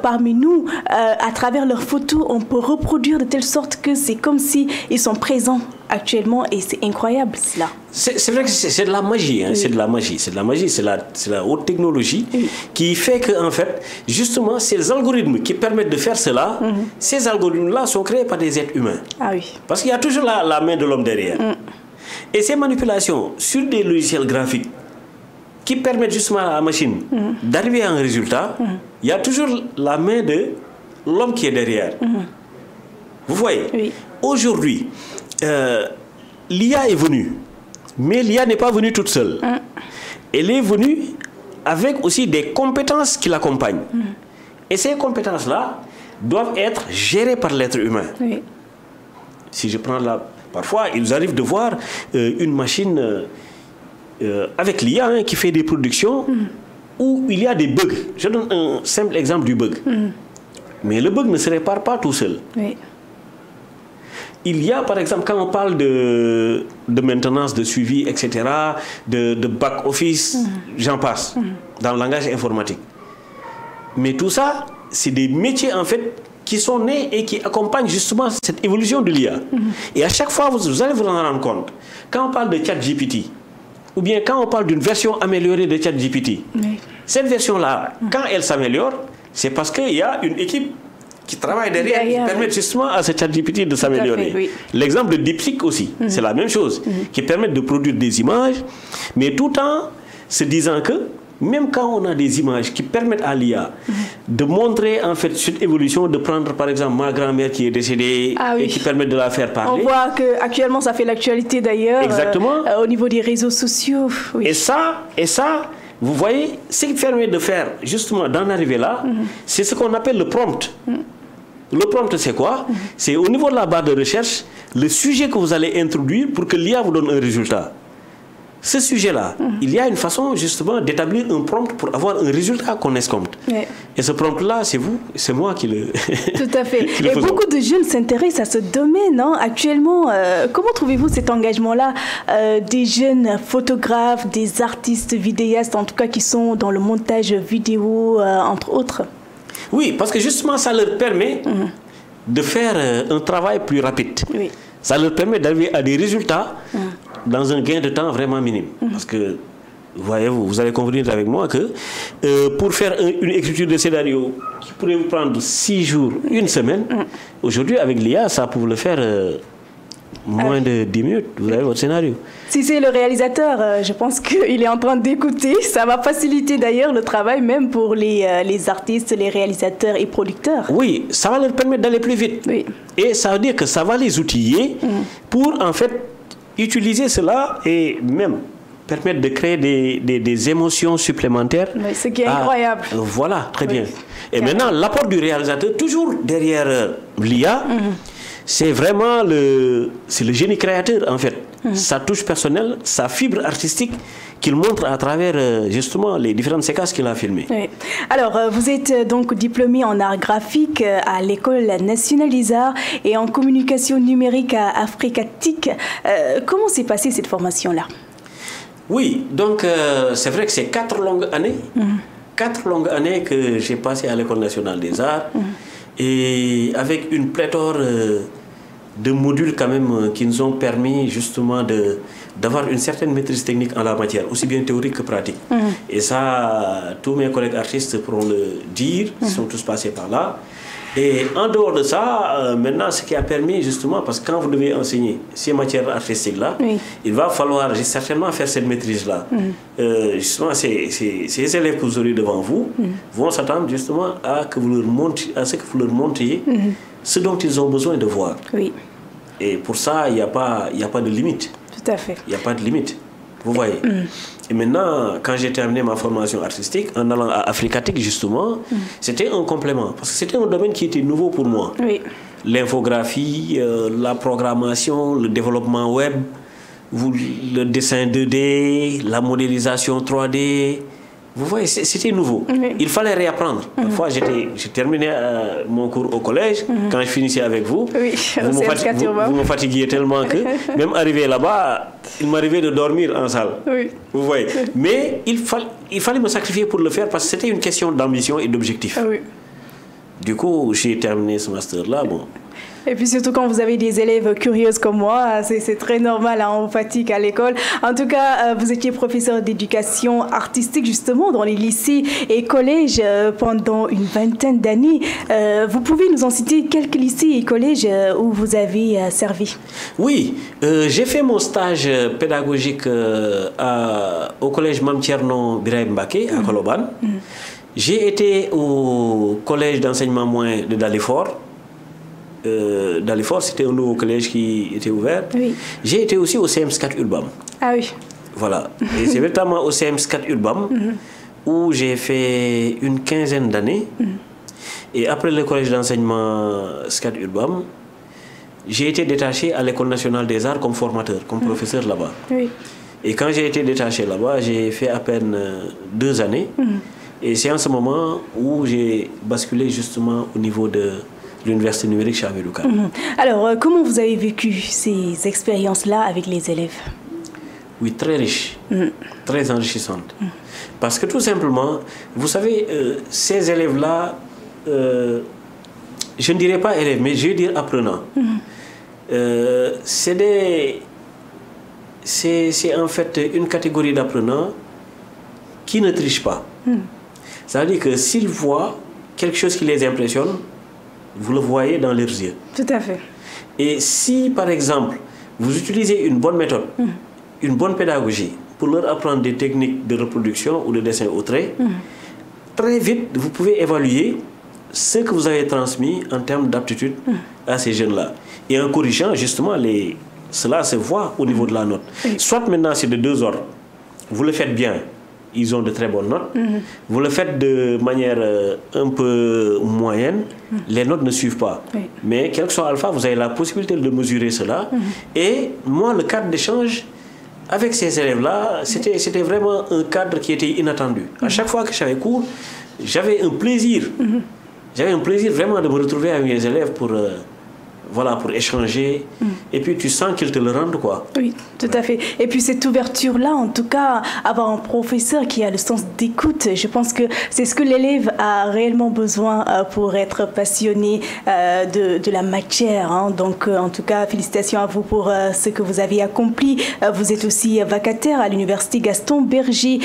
parmi nous, à travers leurs photos, on peut reproduire de telle sorte que c'est comme si ils sont présents actuellement et c'est incroyable cela. C'est vrai que c'est de la magie, hein, c'est de la magie, c'est la haute technologie qui fait que en fait, justement, ces algorithmes qui permettent de faire cela, ces algorithmes-là sont créés par des êtres humains. Ah oui. Parce qu'il y a toujours la main de l'homme derrière. Et ces manipulations sur des logiciels graphiques qui permettent justement à la machine d'arriver à un résultat, il y a toujours la main de l'homme qui est derrière. Vous voyez, aujourd'hui, l'IA est venue, mais l'IA n'est pas venue toute seule. Elle est venue avec aussi des compétences qui l'accompagnent. Et ces compétences-là doivent être gérées par l'être humain. Si je prends là, parfois, il nous arrive de voir une machine avec l'IA qui fait des productions où il y a des bugs. Je donne un simple exemple du bug. Mais le bug ne se répare pas tout seul. Il y a, par exemple, quand on parle de maintenance, de suivi, etc., de back-office, j'en passe, dans le langage informatique. Mais tout ça, c'est des métiers, en fait, qui sont nés et qui accompagnent justement cette évolution de l'IA. Et à chaque fois, vous allez vous en rendre compte. Quand on parle de ChatGPT, ou bien quand on parle d'une version améliorée de ChatGPT, cette version-là, quand elle s'améliore, c'est parce qu'il y a une équipe qui travaille derrière qui permet justement à ce ChatGPT de s'améliorer. L'exemple de DeepSeek aussi, c'est la même chose, qui permet de produire des images, mais tout en se disant que même quand on a des images qui permettent à l'IA de montrer en fait cette évolution, de prendre par exemple ma grand-mère qui est décédée et qui permet de la faire parler. On voit qu'actuellement ça fait l'actualité d'ailleurs. Exactement. Au niveau des réseaux sociaux. Et ça, vous voyez, ce qui permet de faire justement d'en arriver là, c'est ce qu'on appelle le prompt. Le prompt, c'est quoi? C'est au niveau de la barre de recherche, le sujet que vous allez introduire pour que l'IA vous donne un résultat. ce sujet-là, il y a une façon justement d'établir un prompt pour avoir un résultat qu'on escompte. Et ce prompt-là, c'est vous, c'est moi qui le... Tout à fait. Et beaucoup de jeunes s'intéressent à ce domaine. Actuellement, comment trouvez-vous cet engagement-là des jeunes photographes, des artistes vidéastes, en tout cas qui sont dans le montage vidéo, entre autres? Oui, parce que justement, ça leur permet de faire un travail plus rapide. Ça leur permet d'arriver à des résultats dans un gain de temps vraiment minime. Parce que, voyez-vous, vous allez convenir avec moi que pour faire une écriture de scénario qui pourrait vous prendre 6 jours, une semaine, aujourd'hui, avec l'IA, ça peut le faire moins de 10 minutes. Vous avez votre scénario. Si c'est le réalisateur, je pense qu'il est en train d'écouter. Ça va faciliter d'ailleurs le travail même pour les artistes, les réalisateurs et producteurs. Oui, ça va leur permettre d'aller plus vite. Et ça veut dire que ça va les outiller pour en fait utiliser cela et même permettre de créer des émotions supplémentaires. Ce qui est incroyable. Voilà, très bien. Et maintenant, l'apport du réalisateur, toujours derrière l'IA, c'est vraiment le génie créateur en fait. Sa touche personnelle, sa fibre artistique qu'il montre à travers justement les différentes séquences qu'il a filmées. Alors, vous êtes donc diplômé en art graphique à l'École nationale des arts et en communication numérique à Africatique. Comment s'est passée cette formation-là? Oui, donc c'est vrai que c'est 4 longues années. 4 longues années que j'ai passées à l'École nationale des arts et avec une pléthore de modules quand même qui nous ont permis justement d'avoir une certaine maîtrise technique en la matière, aussi bien théorique que pratique. Et ça, tous mes collègues artistes pourront le dire, ils sont tous passés par là. Et en dehors de ça, maintenant, ce qui a permis justement, parce que quand vous devez enseigner ces matières artistiques-là, il va falloir certainement faire cette maîtrise-là. Justement, ces élèves que vous aurez devant vous vont s'attendre justement à ce que vous leur montriez ce dont ils ont besoin de voir. Et pour ça, il n'y a pas de limite. Tout à fait. Il n'y a pas de limite. Vous voyez. Et maintenant, quand j'ai terminé ma formation artistique, en allant à Africatique justement, c'était un complément. Parce que c'était un domaine qui était nouveau pour moi. L'infographie, la programmation, le développement web, le dessin 2D, la modélisation 3D. Vous voyez, c'était nouveau. Il fallait réapprendre. Parfois, j'ai terminé mon cours au collège. Quand je finissais avec vous, vous me fatiguiez tellement que, même arrivé là-bas, il m'arrivait de dormir en salle. Vous voyez. Mais il fallait me sacrifier pour le faire parce que c'était une question d'ambition et d'objectif. Du coup, j'ai terminé ce master-là. Et puis surtout quand vous avez des élèves curieuses comme moi, c'est très normal, on fatigue à l'école. En tout cas, vous étiez professeur d'éducation artistique justement dans les lycées et collèges pendant une vingtaine d'années. Vous pouvez nous en citer quelques lycées et collèges où vous avez servi? Oui, j'ai fait mon stage pédagogique au collège Mame Thierno Birahim Mbacké à Colobane. J'ai été au collège d'enseignement moyen de Dalifort. Dalifort, c'était un nouveau collège qui était ouvert. J'ai été aussi au CM4 Urbam. Voilà. Et c'est véritablement au CM4 Urbam où j'ai fait une quinzaine d'années. Et après le collège d'enseignement SCAT Urbam, j'ai été détaché à l'École nationale des arts comme formateur, comme professeur là-bas. Et quand j'ai été détaché là-bas, j'ai fait à peine 2 années. Et c'est en ce moment où j'ai basculé justement au niveau de l'université numérique chez Hamidou Kane. Alors, comment vous avez vécu ces expériences-là avec les élèves? Oui, très riche, très enrichissante. Parce que tout simplement, vous savez, ces élèves-là, je ne dirais pas élèves, mais je vais dire apprenants. C'est en fait une catégorie d'apprenants qui ne trichent pas. Ça veut dire que s'ils voient quelque chose qui les impressionne, vous le voyez dans leurs yeux. Tout à fait. Et si, par exemple, vous utilisez une bonne méthode, une bonne pédagogie pour leur apprendre des techniques de reproduction ou de dessin au trait, très vite, vous pouvez évaluer ce que vous avez transmis en termes d'aptitude à ces jeunes-là. Et en corrigeant, justement, cela se voit au niveau de la note. Soit maintenant, c'est de 2 ordres. Vous le faites bien, ils ont de très bonnes notes. Vous le faites de manière un peu moyenne, les notes ne suivent pas. Mais quel que soit alpha, vous avez la possibilité de mesurer cela. Et moi, le cadre d'échange avec ces élèves-là, c'était vraiment un cadre qui était inattendu. À chaque fois que j'avais cours, j'avais un plaisir. J'avais un plaisir vraiment de me retrouver avec mes élèves pour échanger. Et puis tu sens qu'ils te le rendent, quoi. Oui, tout à fait. Et puis cette ouverture-là, en tout cas, avoir un professeur qui a le sens d'écoute, je pense que c'est ce que l'élève a réellement besoin pour être passionné de la matière. Hein. Donc, en tout cas, félicitations à vous pour ce que vous avez accompli. Vous êtes aussi vacataire à l'université Gaston Berger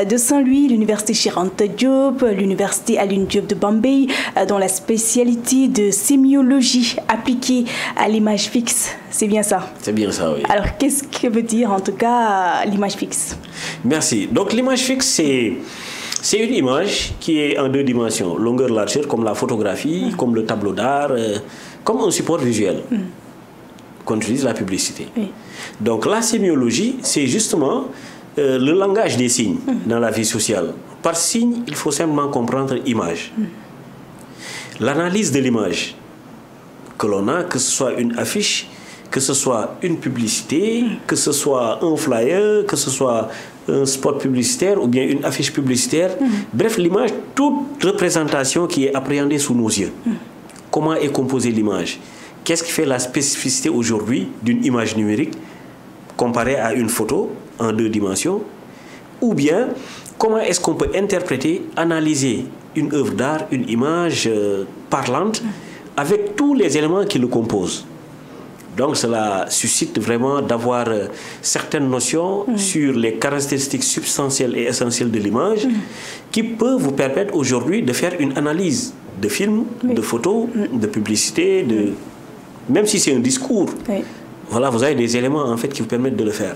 de Saint-Louis, l'université Cheikh Anta Diop, l'université Alioune Diop de Bambey, dans la spécialité de sémiologie appliquée à l'image fixe. C'est bien ça? C'est bien ça, oui. Alors, qu'est-ce que veut dire, en tout cas, l'image fixe? Merci. Donc, l'image fixe, c'est une image qui est en deux dimensions, longueur, largeur, comme la photographie, comme le tableau d'art, comme un support visuel qu'on utilise la publicité. Oui. Donc, la sémiologie, c'est justement le langage des signes dans la vie sociale. Par signe, il faut simplement comprendre image. L'analyse de l'image que l'on a, que ce soit une affiche, que ce soit une publicité, que ce soit un flyer, que ce soit un spot publicitaire ou bien une affiche publicitaire. Bref, l'image, toute représentation qui est appréhendée sous nos yeux. Comment est composée l'image? Qu'est-ce qui fait la spécificité aujourd'hui d'une image numérique comparée à une photo en deux dimensions? Ou bien, comment est-ce qu'on peut interpréter, analyser une œuvre d'art, une image parlante avec tous les éléments qui le composent? Donc cela suscite vraiment d'avoir certaines notions sur les caractéristiques substantielles et essentielles de l'image qui peuvent vous permettre aujourd'hui de faire une analyse de films, de photos, de publicités, même si c'est un discours. Voilà, vous avez des éléments en fait qui vous permettent de le faire.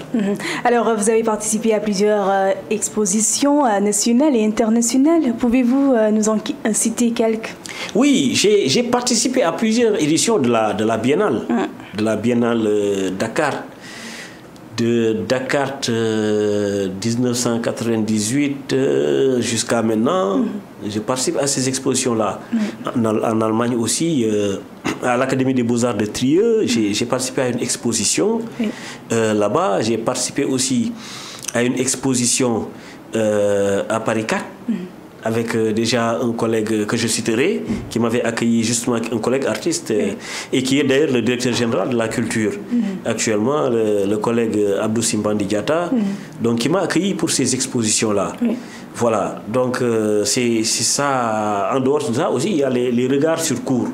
Alors, vous avez participé à plusieurs expositions nationales et internationales. Pouvez-vous nous en citer quelques? Oui, j'ai participé à plusieurs éditions de la Biennale, de la Biennale Dakar. De Dakar 1998 jusqu'à maintenant, je participe à ces expositions-là. En Allemagne aussi, à l'Académie des Beaux-Arts de Trieux, j'ai participé à une exposition. Là-bas, j'ai participé aussi à une exposition à Paris 4. Avec déjà un collègue que je citerai, qui m'avait accueilli justement, un collègue artiste, et qui est d'ailleurs le directeur général de la culture. Actuellement, le collègue Abdou Simbandi Diatta, donc qui m'a accueilli pour ces expositions-là. Voilà, donc c'est ça. En dehors de ça aussi, il y a les regards sur cours.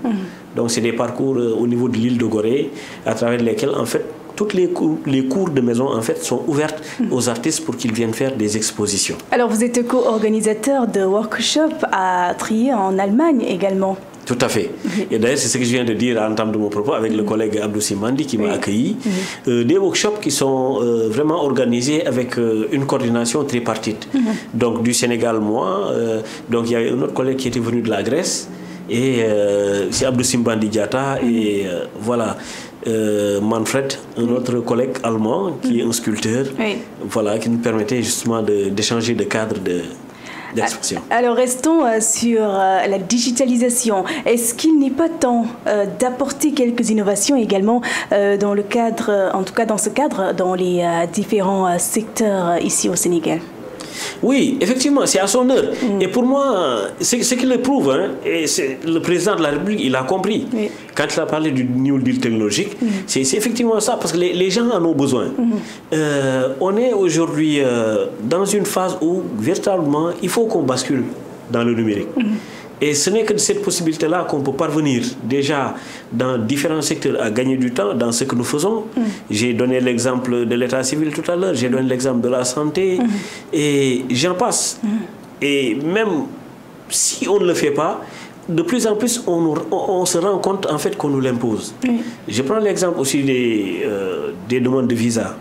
Donc c'est des parcours au niveau de l'île de Gorée, à travers lesquels, en fait, toutes les cours de maison en fait sont ouvertes aux artistes pour qu'ils viennent faire des expositions. Alors vous êtes co-organisateur de workshops à Trier en Allemagne également. Tout à fait. Et d'ailleurs, c'est ce que je viens de dire à l'entame de mon propos avec le collègue Abdou Simandi qui m'a accueilli. Des workshops qui sont vraiment organisés avec une coordination tripartite. Donc du Sénégal, moi, donc il y a un autre collègue qui était venu de la Grèce, et c'est Abdou Simbandi Diatta, et voilà. Manfred, un autre collègue allemand qui est un sculpteur, voilà, qui nous permettait justement d'échanger de cadres d'expression. Alors restons sur la digitalisation. Est-ce qu'il n'est pas temps d'apporter quelques innovations également dans le cadre, en tout cas dans ce cadre, dans les différents secteurs ici au Sénégal? Oui, effectivement, c'est à son heure. Et pour moi, ce qui le prouve, hein, et le président de la République, il a compris. Quand il a parlé du New Deal technologique, c'est effectivement ça, parce que les gens en ont besoin. On est aujourd'hui dans une phase où, véritablement, il faut qu'on bascule dans le numérique. Et ce n'est que de cette possibilité-là qu'on peut parvenir déjà dans différents secteurs à gagner du temps dans ce que nous faisons. J'ai donné l'exemple de l'état civil tout à l'heure, j'ai donné l'exemple de la santé, et j'en passe. Et même si on ne le fait pas, de plus en plus, on se rend compte en fait qu'on nous l'impose. Je prends l'exemple aussi des demandes de visa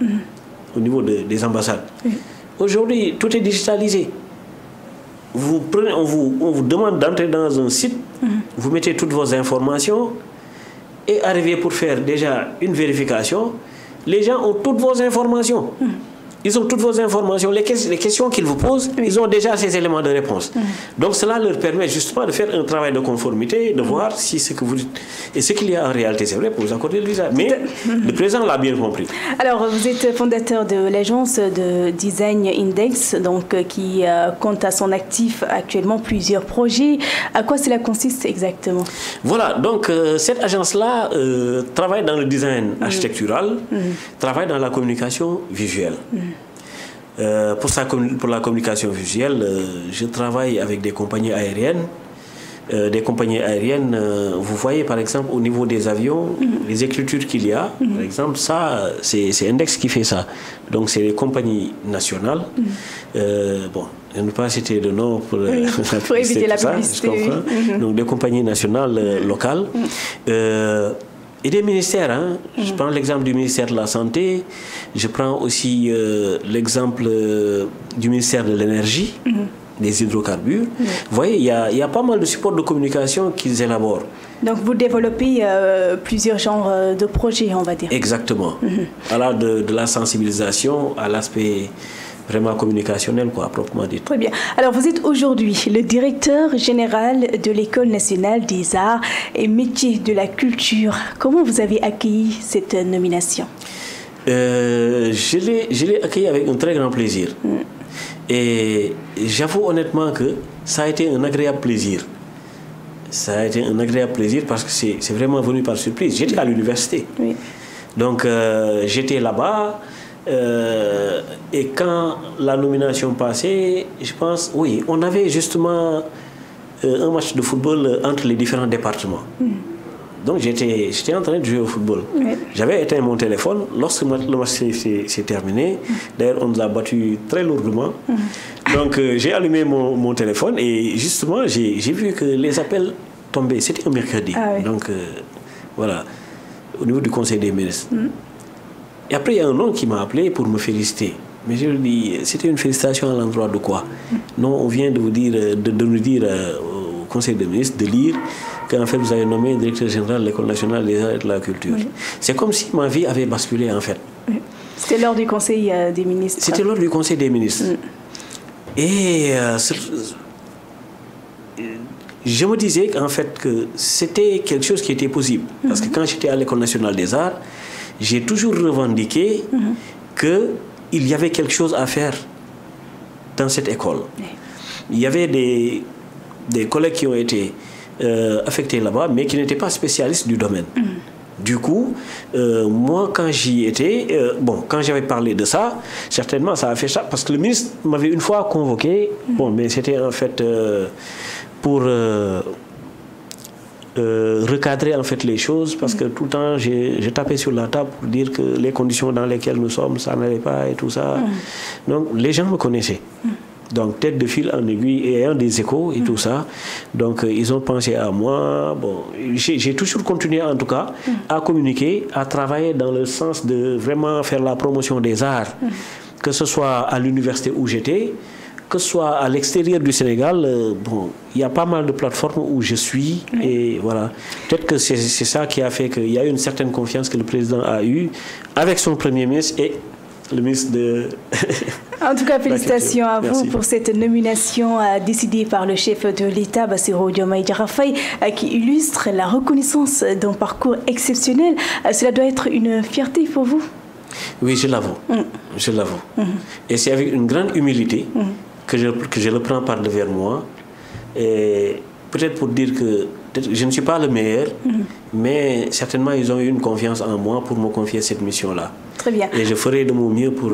au niveau des ambassades. Aujourd'hui, tout est digitalisé. Vous prenez, on vous demande d'entrer dans un site, vous mettez toutes vos informations et arrivez pour faire déjà une vérification. Les gens ont toutes vos informations. Ils ont toutes vos informations. Les questions qu'ils vous posent, ils ont déjà ces éléments de réponse. Donc cela leur permet justement de faire un travail de conformité, de voir si ce que vous dites et ce qu'il y a en réalité, c'est vrai, pour vous accorder le visa. Mais le président l'a bien compris. Alors, vous êtes fondateur de l'agence de Design Index, donc, qui compte à son actif actuellement plusieurs projets. À quoi cela consiste exactement? Voilà, donc cette agence-là travaille dans le design architectural, travaille dans la communication visuelle. Pour la communication visuelle, je travaille avec des compagnies aériennes. Vous voyez par exemple au niveau des avions, les écritures qu'il y a, par exemple, ça, c'est Index qui fait ça. Donc c'est les compagnies nationales. Bon, je ne vais pas citer de nom pour éviter la publicité. Donc des compagnies nationales locales. Et des ministères, hein. Je prends l'exemple du ministère de la Santé, je prends aussi l'exemple du ministère de l'Énergie, des hydrocarbures. Vous voyez, il y a pas mal de supports de communication qu'ils élaborent. Donc vous développez plusieurs genres de projets, on va dire. Exactement. Alors de la sensibilisation à l'aspect vraiment communicationnel, quoi, proprement dit. Très bien. Alors, vous êtes aujourd'hui le directeur général de l'École nationale des arts et métiers de la culture. Comment vous avez accueilli cette nomination? Je l'ai accueilli avec un très grand plaisir. Et j'avoue honnêtement que ça a été un agréable plaisir. Ça a été un agréable plaisir parce que c'est vraiment venu par surprise. J'étais à l'université. Donc, j'étais là-bas. Et quand la nomination passait, je pense, oui, on avait justement un match de football entre les différents départements. Donc j'étais en train de jouer au football. J'avais éteint mon téléphone lorsque le match s'est terminé. D'ailleurs, on nous a battu très lourdement. Donc j'ai allumé mon téléphone et justement, j'ai vu que les appels tombaient. C'était un mercredi. Donc voilà, au niveau du Conseil des ministres. Et après, il y a un homme qui m'a appelé pour me féliciter. Mais je lui dis, c'était une félicitation à l'endroit de quoi? Non, on vient de vous dire, de nous dire au Conseil des ministres de lire qu'en fait, vous avez nommé directeur général de l'École nationale des arts et de la culture. C'est comme si ma vie avait basculé, en fait. C'était lors du Conseil des ministres. C'était lors du Conseil des ministres. Et je me disais qu'en fait, que c'était quelque chose qui était possible. Parce que quand j'étais à l'École nationale des arts, j'ai toujours revendiqué qu'il y avait quelque chose à faire dans cette école. Il y avait des collègues qui ont été affectés là-bas, mais qui n'étaient pas spécialistes du domaine. Du coup, moi, quand j'y étais, quand j'avais parlé de ça, certainement, ça a fait ça, parce que le ministre m'avait une fois convoqué, mais c'était en fait pour recadrer en fait les choses, parce que tout le temps j'ai tapé sur la table pour dire que les conditions dans lesquelles nous sommes, ça n'allait pas et tout ça. Donc les gens me connaissaient. Donc tête de fil en aiguille et ayant des échos et tout ça. Donc ils ont pensé à moi. Bon, j'ai toujours continué en tout cas à communiquer, à travailler dans le sens de vraiment faire la promotion des arts, que ce soit à l'université où j'étais, que ce soit à l'extérieur du Sénégal. Il y a pas mal de plateformes où je suis et voilà. Peut-être que c'est ça qui a fait qu'il y a une certaine confiance que le président a eue avec son premier ministre et le ministre de... En tout cas, félicitations à vous pour cette nomination décidée par le chef de l'État, Bassirou Diomaye Diakhar Faye, qui illustre la reconnaissance d'un parcours exceptionnel. Cela doit être une fierté pour vous? Oui, je l'avoue. Je l'avoue. Et c'est avec une grande humilité que je le prends par devers moi. Et peut-être pour dire que je ne suis pas le meilleur, mais certainement ils ont eu une confiance en moi pour me confier cette mission-là. Très bien. Et je ferai de mon mieux pour...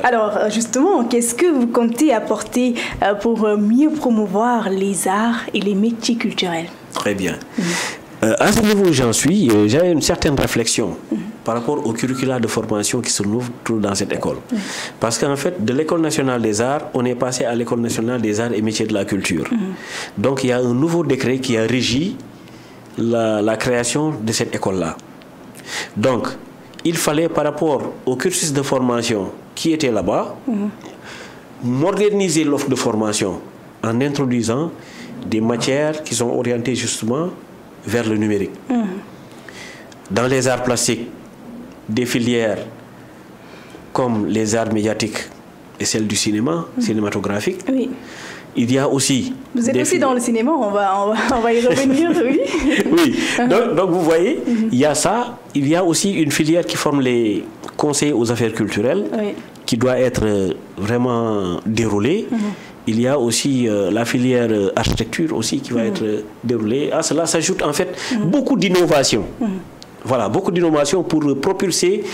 Alors justement, qu'est-ce que vous comptez apporter pour mieux promouvoir les arts et les métiers culturels? Très bien. À ce niveau où j'en suis, j'ai une certaine réflexion par rapport au curricula de formation qui se trouve dans cette école. Parce qu'en fait, de l'École nationale des arts, on est passé à l'École nationale des arts et métiers de la culture. Donc il y a un nouveau décret qui a régi la création de cette école-là. Donc, il fallait, par rapport au cursus de formation qui était là-bas, moderniser l'offre de formation en introduisant des matières qui sont orientées justement vers le numérique. Dans les arts plastiques, des filières comme les arts médiatiques et celles du cinéma, cinématographique. Oui. Il y a aussi... Vous êtes aussi dans le cinéma, on va y revenir, oui. Oui, donc vous voyez, il y a ça. Il y a aussi une filière qui forme les conseillers aux affaires culturelles, qui doit être vraiment déroulée. Il y a aussi la filière architecture aussi qui va être déroulée. À cela s'ajoute en fait beaucoup d'innovations. Voilà, beaucoup d'innovations pour propulser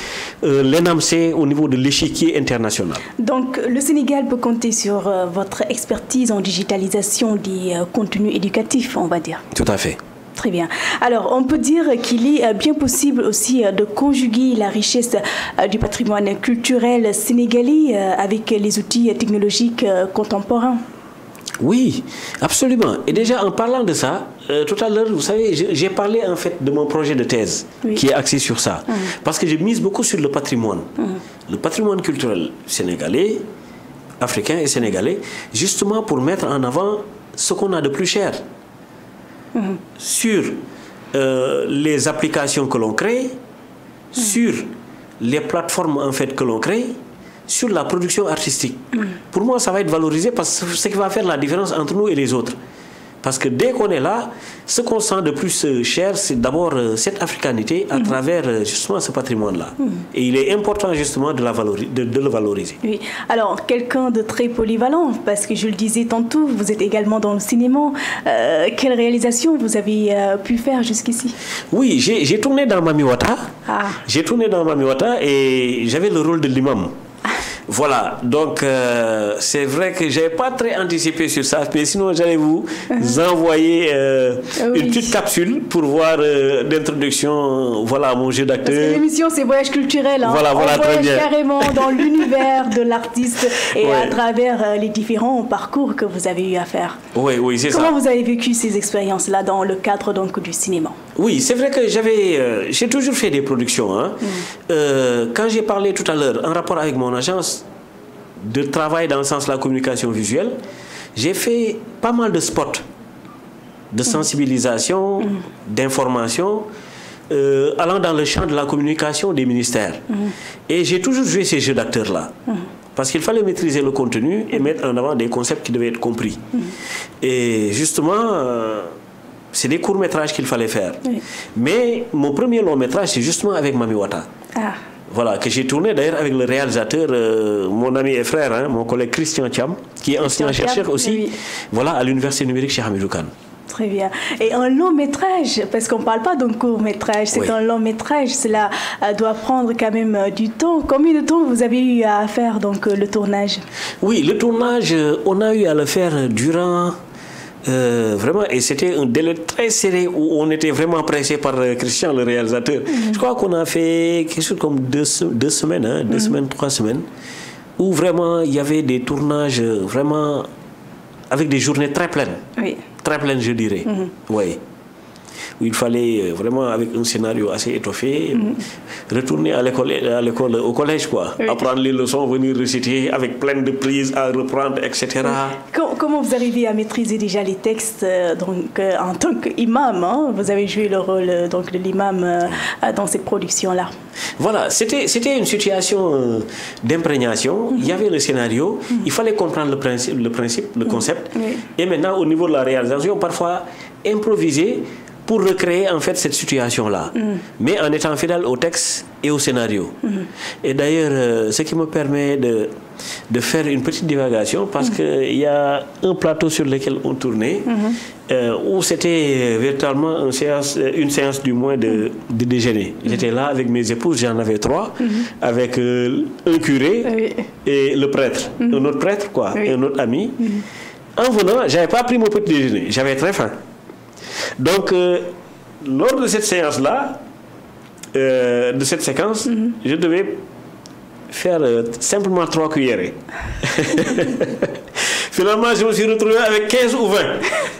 l'ENAMC au niveau de l'échiquier international. Donc, le Sénégal peut compter sur votre expertise en digitalisation des contenus éducatifs, on va dire. Tout à fait. Très bien. Alors, on peut dire qu'il est bien possible aussi de conjuguer la richesse du patrimoine culturel sénégalais avec les outils technologiques contemporains. Oui, absolument. Et déjà, en parlant de ça, tout à l'heure, vous savez, j'ai parlé en fait de mon projet de thèse qui est axé sur ça. Parce que je mise beaucoup sur le patrimoine. Le patrimoine culturel sénégalais, africain et sénégalais, justement pour mettre en avant ce qu'on a de plus cher. Sur les applications que l'on crée, sur les plateformes en fait que l'on crée, sur la production artistique. Pour moi, ça va être valorisé parce que c'est ce qui va faire la différence entre nous et les autres. Parce que dès qu'on est là, ce qu'on sent de plus cher, c'est d'abord cette africanité à travers justement ce patrimoine-là. Et il est important justement de le valoriser. Oui. Alors, quelqu'un de très polyvalent, parce que je le disais tantôt, vous êtes également dans le cinéma. Quelle réalisation vous avez pu faire jusqu'ici? Oui, j'ai tourné dans Mami Wata. J'ai tourné dans Mami Wata et j'avais le rôle de l'imam. Voilà, donc c'est vrai que je n'avais pas très anticipé sur ça, mais sinon j'allais vous envoyer une petite capsule pour voir d'introduction, voilà, mon jeu d'acteur. Parce que l'émission c'est voyage culturel, hein. Voilà, on voyage très bien. Carrément dans l'univers de l'artiste et à travers les différents parcours que vous avez eu à faire. Oui, c'est ça. Comment vous avez vécu ces expériences-là dans le cadre donc du cinéma? Oui, c'est vrai que j'ai toujours fait des productions. Hein. Quand j'ai parlé tout à l'heure en rapport avec mon agence de travail dans le sens de la communication visuelle, j'ai fait pas mal de spots, de sensibilisation, d'information, allant dans le champ de la communication des ministères. Et j'ai toujours joué ces jeux d'acteurs-là. Parce qu'il fallait maîtriser le contenu et mettre en avant des concepts qui devaient être compris. Et justement... c'est des courts-métrages qu'il fallait faire. Mais mon premier long-métrage, c'est justement avec Mami Wata. Voilà, que j'ai tourné d'ailleurs avec le réalisateur, mon ami et frère, hein, mon collègue Christian Thiam, qui est enseignant-chercheur aussi, voilà, à l'université numérique Cheikh Hamidou Kane. Très bien. Et un long-métrage, parce qu'on ne parle pas d'un court-métrage, c'est un long-métrage, cela doit prendre quand même du temps. Combien de temps vous avez eu à faire donc, le tournage? Oui, le tournage, on a eu à le faire durant... vraiment, et c'était un délai très serré où on était vraiment pressé par Christian, le réalisateur. Je crois qu'on a fait quelque chose comme deux semaines, hein, 2 semaines, 3 semaines, où vraiment il y avait des tournages vraiment avec des journées très pleines. Très pleines, je dirais. Oui. Où il fallait vraiment, avec un scénario assez étoffé, retourner à l'école, au collège, quoi. Apprendre les leçons, venir réciter avec plein de prises à reprendre, etc. Comment vous arrivez à maîtriser déjà les textes donc, en tant qu'imam, hein? Vous avez joué le rôle donc, de l'imam dans cette production-là. Voilà, c'était une situation d'imprégnation. Il y avait le scénario, il fallait comprendre le principe, le concept. Et maintenant, au niveau de la réalisation, parfois improviser pour recréer en fait cette situation-là, mais en étant fidèle au texte et au scénario. Et d'ailleurs, ce qui me permet de faire une petite divagation, parce qu'il y a un plateau sur lequel on tournait, où c'était véritablement une séance du moins de déjeuner. J'étais là avec mes épouses, j'en avais 3, avec un curé et le prêtre, un autre prêtre, quoi, et un autre ami. En venant, je n'avais pas pris mon petit déjeuner, j'avais très faim. Donc, lors de cette séance-là, de cette séquence, je devais faire simplement 3 cuillerées. Finalement, je me suis retrouvé avec 15 ou 20.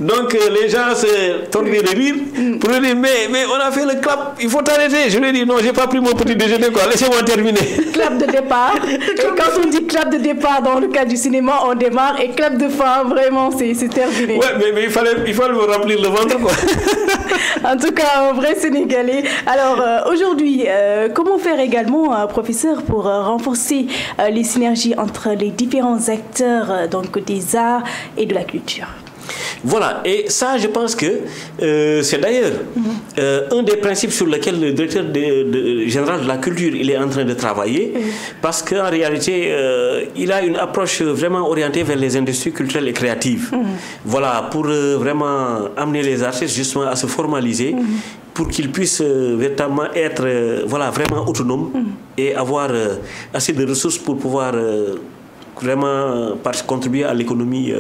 Donc, les gens se tordaient de rire pour me dire, mais on a fait le clap, il faut t'arrêter. Je lui ai dit, non, j'ai pas pris mon petit déjeuner, quoi. Laissez-moi terminer. Clap de départ. Et quand on dit clap de départ dans le cas du cinéma, on démarre. Et clap de fin, vraiment, c'est terminé. Ouais, mais il fallait me remplir le ventre, quoi. En tout cas, un vrai Sénégalais. Alors, aujourd'hui, comment faire également, professeur, pour renforcer les synergies entre les différents acteurs donc des arts et de la culture? Voilà, et ça, je pense que c'est d'ailleurs un des principes sur lesquels le directeur général de la culture il est en train de travailler, parce qu'en réalité, il a une approche vraiment orientée vers les industries culturelles et créatives. Voilà, pour vraiment amener les artistes justement à se formaliser, pour qu'ils puissent véritablement être voilà, vraiment autonomes et avoir assez de ressources pour pouvoir vraiment contribuer à l'économie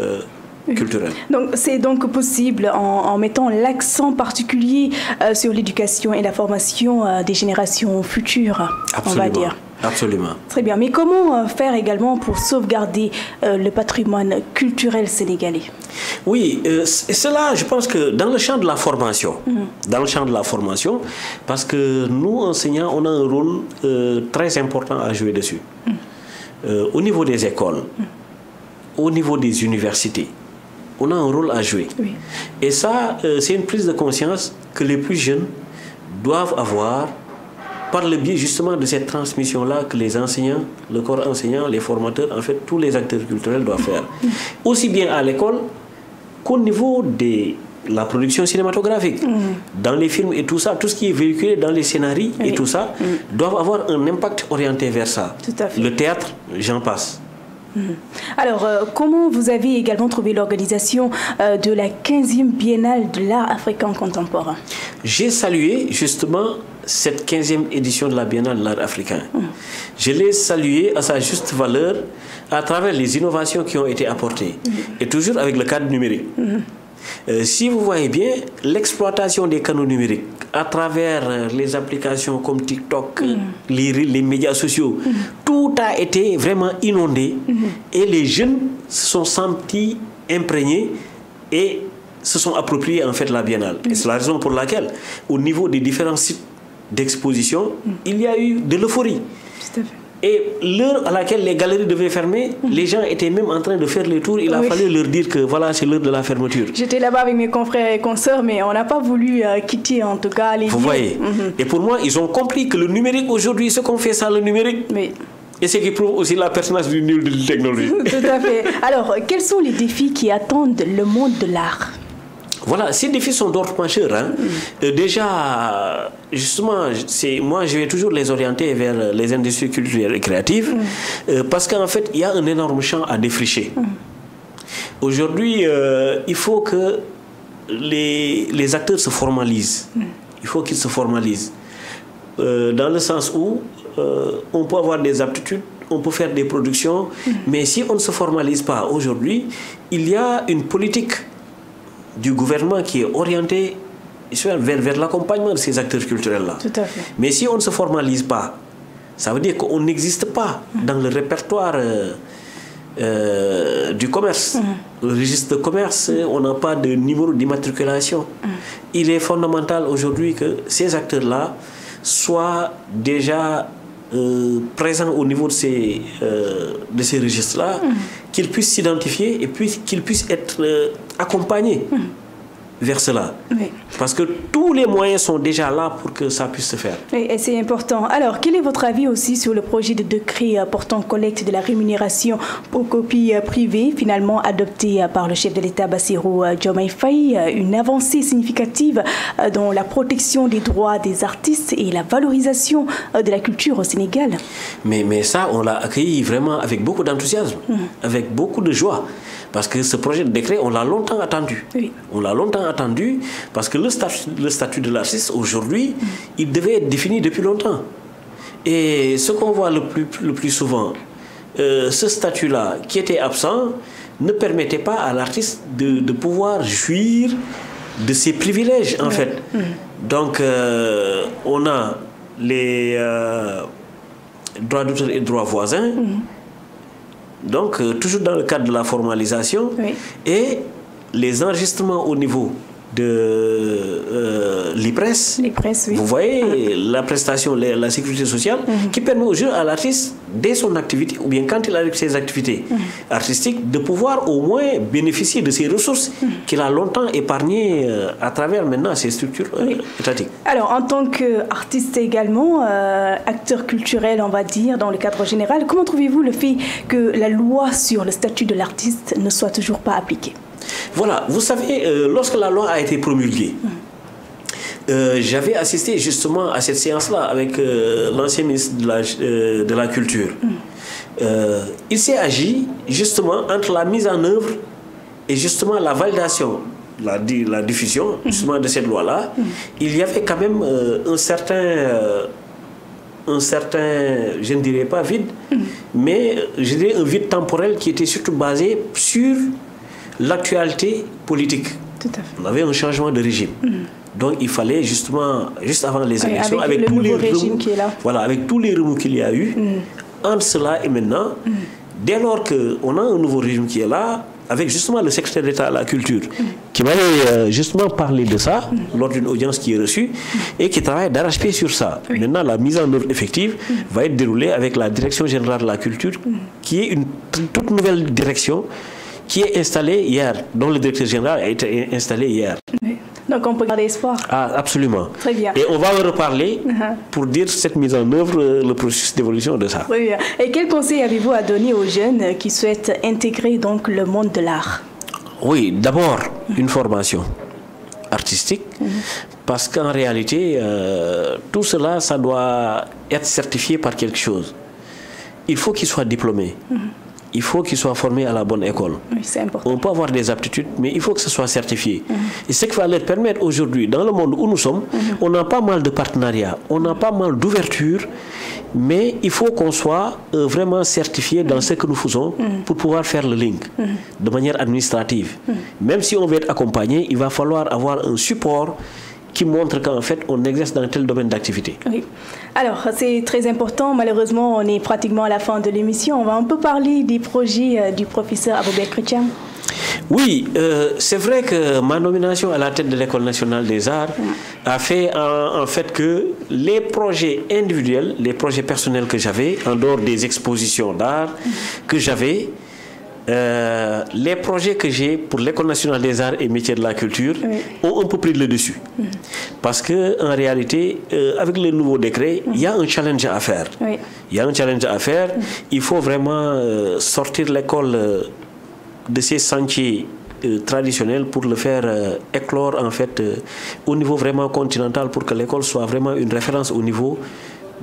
culturelle. Donc c'est donc possible en mettant l'accent particulier sur l'éducation et la formation des générations futures, absolument, on va dire. Absolument. Très bien. Mais comment faire également pour sauvegarder le patrimoine culturel sénégalais? Oui, et cela, je pense que dans le champ de la formation, parce que nous, enseignants, on a un rôle très important à jouer dessus. Au niveau des écoles, au niveau des universités, on a un rôle à jouer. Oui. Et ça, c'est une prise de conscience que les plus jeunes doivent avoir par le biais justement de cette transmission-là que les enseignants, le corps enseignant, les formateurs, en fait, tous les acteurs culturels doivent faire. Aussi bien à l'école qu'au niveau de la production cinématographique. Dans les films et tout ça, tout ce qui est véhiculé dans les scénarios et tout ça, doivent avoir un impact orienté vers ça. Tout à fait. Le théâtre, j'en passe. Alors, comment vous avez également trouvé l'organisation de la 15e Biennale de l'art africain contemporain? J'ai salué justement cette 15e édition de la Biennale de l'art africain. Je l'ai saluée à sa juste valeur à travers les innovations qui ont été apportées. Et toujours avec le cadre numérique. Si vous voyez bien, l'exploitation des canaux numériques à travers les applications comme TikTok, les médias sociaux, tout a été vraiment inondé et les jeunes se sont sentis imprégnés et se sont appropriés en fait la Biennale. Et c'est la raison pour laquelle, au niveau des différents sites d'exposition, il y a eu de l'euphorie. Tout à fait. Et l'heure à laquelle les galeries devaient fermer, les gens étaient même en train de faire les tours. Il a fallu leur dire que voilà, c'est l'heure de la fermeture. J'étais là-bas avec mes confrères et consoeurs, mais on n'a pas voulu quitter en tout cas les lieux. Vous voyez. Et pour moi, ils ont compris que le numérique aujourd'hui, ce qu'on fait ça, le numérique, et ce qui prouve aussi la pertinence du nul de la technologie. Tout à fait. Alors, quels sont les défis qui attendent le monde de l'art? Voilà, ces défis sont d'ordre majeur. Hein. Déjà, justement, moi, je vais toujours les orienter vers les industries culturelles et créatives parce qu'en fait, il y a un énorme champ à défricher. Aujourd'hui, il faut que les acteurs se formalisent. Il faut qu'ils se formalisent. Dans le sens où on peut avoir des aptitudes, on peut faire des productions, mais si on ne se formalise pas aujourd'hui, il y a une politique du gouvernement qui est orienté vers l'accompagnement de ces acteurs culturels-là. Tout à fait. Mais si on ne se formalise pas, ça veut dire qu'on n'existe pas dans le répertoire du commerce. Le registre de commerce, on n'a pas de numéro d'immatriculation. Il est fondamental aujourd'hui que ces acteurs-là soient déjà présents au niveau de ces registres-là, qu'ils puissent s'identifier et puis qu'ils puissent être accompagnés vers cela. Oui. Parce que tous les moyens sont déjà là pour que ça puisse se faire. Oui, et c'est important. Alors, quel est votre avis aussi sur le projet de décret portant collecte de la rémunération pour copie privée, finalement adopté par le chef de l'État Bassirou Diomaye Faye, une avancée significative dans la protection des droits des artistes et la valorisation de la culture au Sénégal? Mais ça, on l'a accueilli vraiment avec beaucoup d'enthousiasme, avec beaucoup de joie. Parce que ce projet de décret, on l'a longtemps attendu. Oui. On l'a longtemps attendu parce que le statut de l'artiste, aujourd'hui, il devait être défini depuis longtemps. Et ce qu'on voit le plus souvent, ce statut-là qui était absent, ne permettait pas à l'artiste de pouvoir jouir de ses privilèges, en fait. Donc, on a les droits d'auteur et droits voisins. Donc, toujours dans le cadre de la formalisation. Et les enregistrements au niveau de l'IPRES, vous voyez la prestation, la sécurité sociale, qui permet à l'artiste, dès son activité, ou bien quand il a ses activités artistiques, de pouvoir au moins bénéficier de ces ressources qu'il a longtemps épargnées à travers maintenant ces structures étatiques. Alors, en tant qu'artiste également, acteur culturel, on va dire, dans le cadre général, comment trouvez-vous le fait que la loi sur le statut de l'artiste ne soit toujours pas appliquée? Voilà, vous savez, lorsque la loi a été promulguée, j'avais assisté justement à cette séance-là avec l'ancien ministre de la Culture. Il s'est agi justement entre la mise en œuvre et justement la validation, la diffusion justement de cette loi-là. Il y avait quand même un certain, je ne dirais pas vide, mais je dirais un vide temporel qui était surtout basé sur l'actualité politique. Tout à fait. On avait un changement de régime. Donc il fallait justement, juste avant les élections, avec tous les remous, voilà, avec tous les remous qu'il y a eu, entre cela et maintenant, dès lors qu'on a un nouveau régime qui est là, avec justement le secrétaire d'État à la culture, qui m'avait justement parlé de ça lors d'une audience qui est reçue et qui travaille d'arrache-pied sur ça. Maintenant, la mise en œuvre effective va être déroulée avec la Direction générale de la culture, qui est une toute nouvelle direction qui est installé hier, dont le directeur général a été installé hier. Donc on peut garder espoir. Ah, absolument. Très bien. Et on va en reparler pour dire cette mise en œuvre, le processus d'évolution de ça. Très bien. Et quel conseil avez-vous à donner aux jeunes qui souhaitent intégrer donc le monde de l'art? Oui, d'abord une formation artistique, parce qu'en réalité, tout cela, ça doit être certifié par quelque chose. Il faut qu'il soit diplômé. Il faut qu'il soit formé à la bonne école. Oui, c'est important. On peut avoir des aptitudes, mais il faut que ce soit certifié. Et ce qui va leur permettre aujourd'hui, dans le monde où nous sommes, on a pas mal de partenariats, on a pas mal d'ouvertures, mais il faut qu'on soit vraiment certifié dans ce que nous faisons pour pouvoir faire le link de manière administrative. Même si on veut être accompagné, il va falloir avoir un support qui montre qu'en fait, on exerce dans tel domaine d'activité. Oui. Alors, c'est très important. Malheureusement, on est pratiquement à la fin de l'émission. On va un peu parler des projets du professeur Aboubekr Thiam. Oui, c'est vrai que ma nomination à la tête de l'École nationale des arts a fait en fait que les projets individuels, les projets personnels que j'avais, en dehors des expositions d'art que j'avais, les projets que j'ai pour l'École nationale des arts et métiers de la culture ont un peu pris le dessus. Parce qu'en réalité, avec le nouveau décret, il y a un challenge à faire. Il y a un challenge à faire. Il faut vraiment sortir l'école de ces sentiers traditionnels pour le faire éclore en fait au niveau vraiment continental, pour que l'école soit vraiment une référence au niveau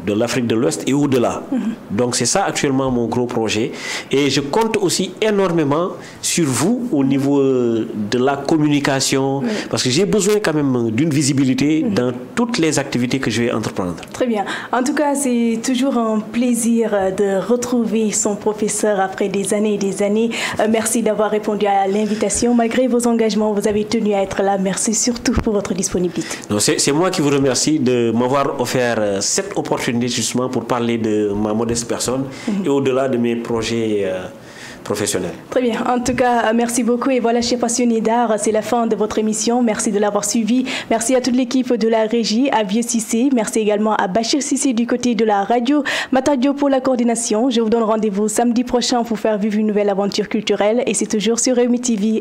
de l'Afrique de l'Ouest et au-delà. Donc c'est ça actuellement mon gros projet. Et je compte aussi énormément sur vous au niveau de la communication, parce que j'ai besoin quand même d'une visibilité dans toutes les activités que je vais entreprendre. Très bien. En tout cas, c'est toujours un plaisir de retrouver son professeur après des années et des années. Merci d'avoir répondu à l'invitation. Malgré vos engagements, vous avez tenu à être là. Merci surtout pour votre disponibilité. C'est moi qui vous remercie de m'avoir offert cette opportunité justement pour parler de ma modeste personne et au-delà de mes projets professionnels. Très bien. En tout cas, merci beaucoup. Et voilà, chers passionnés d'art, c'est la fin de votre émission. Merci de l'avoir suivi. Merci à toute l'équipe de la régie, à Vieux Cissé. Merci également à Bachir Cissé du côté de la radio, Matadio pour la coordination. Je vous donne rendez-vous samedi prochain pour faire vivre une nouvelle aventure culturelle. Et c'est toujours sur Rewmi TV.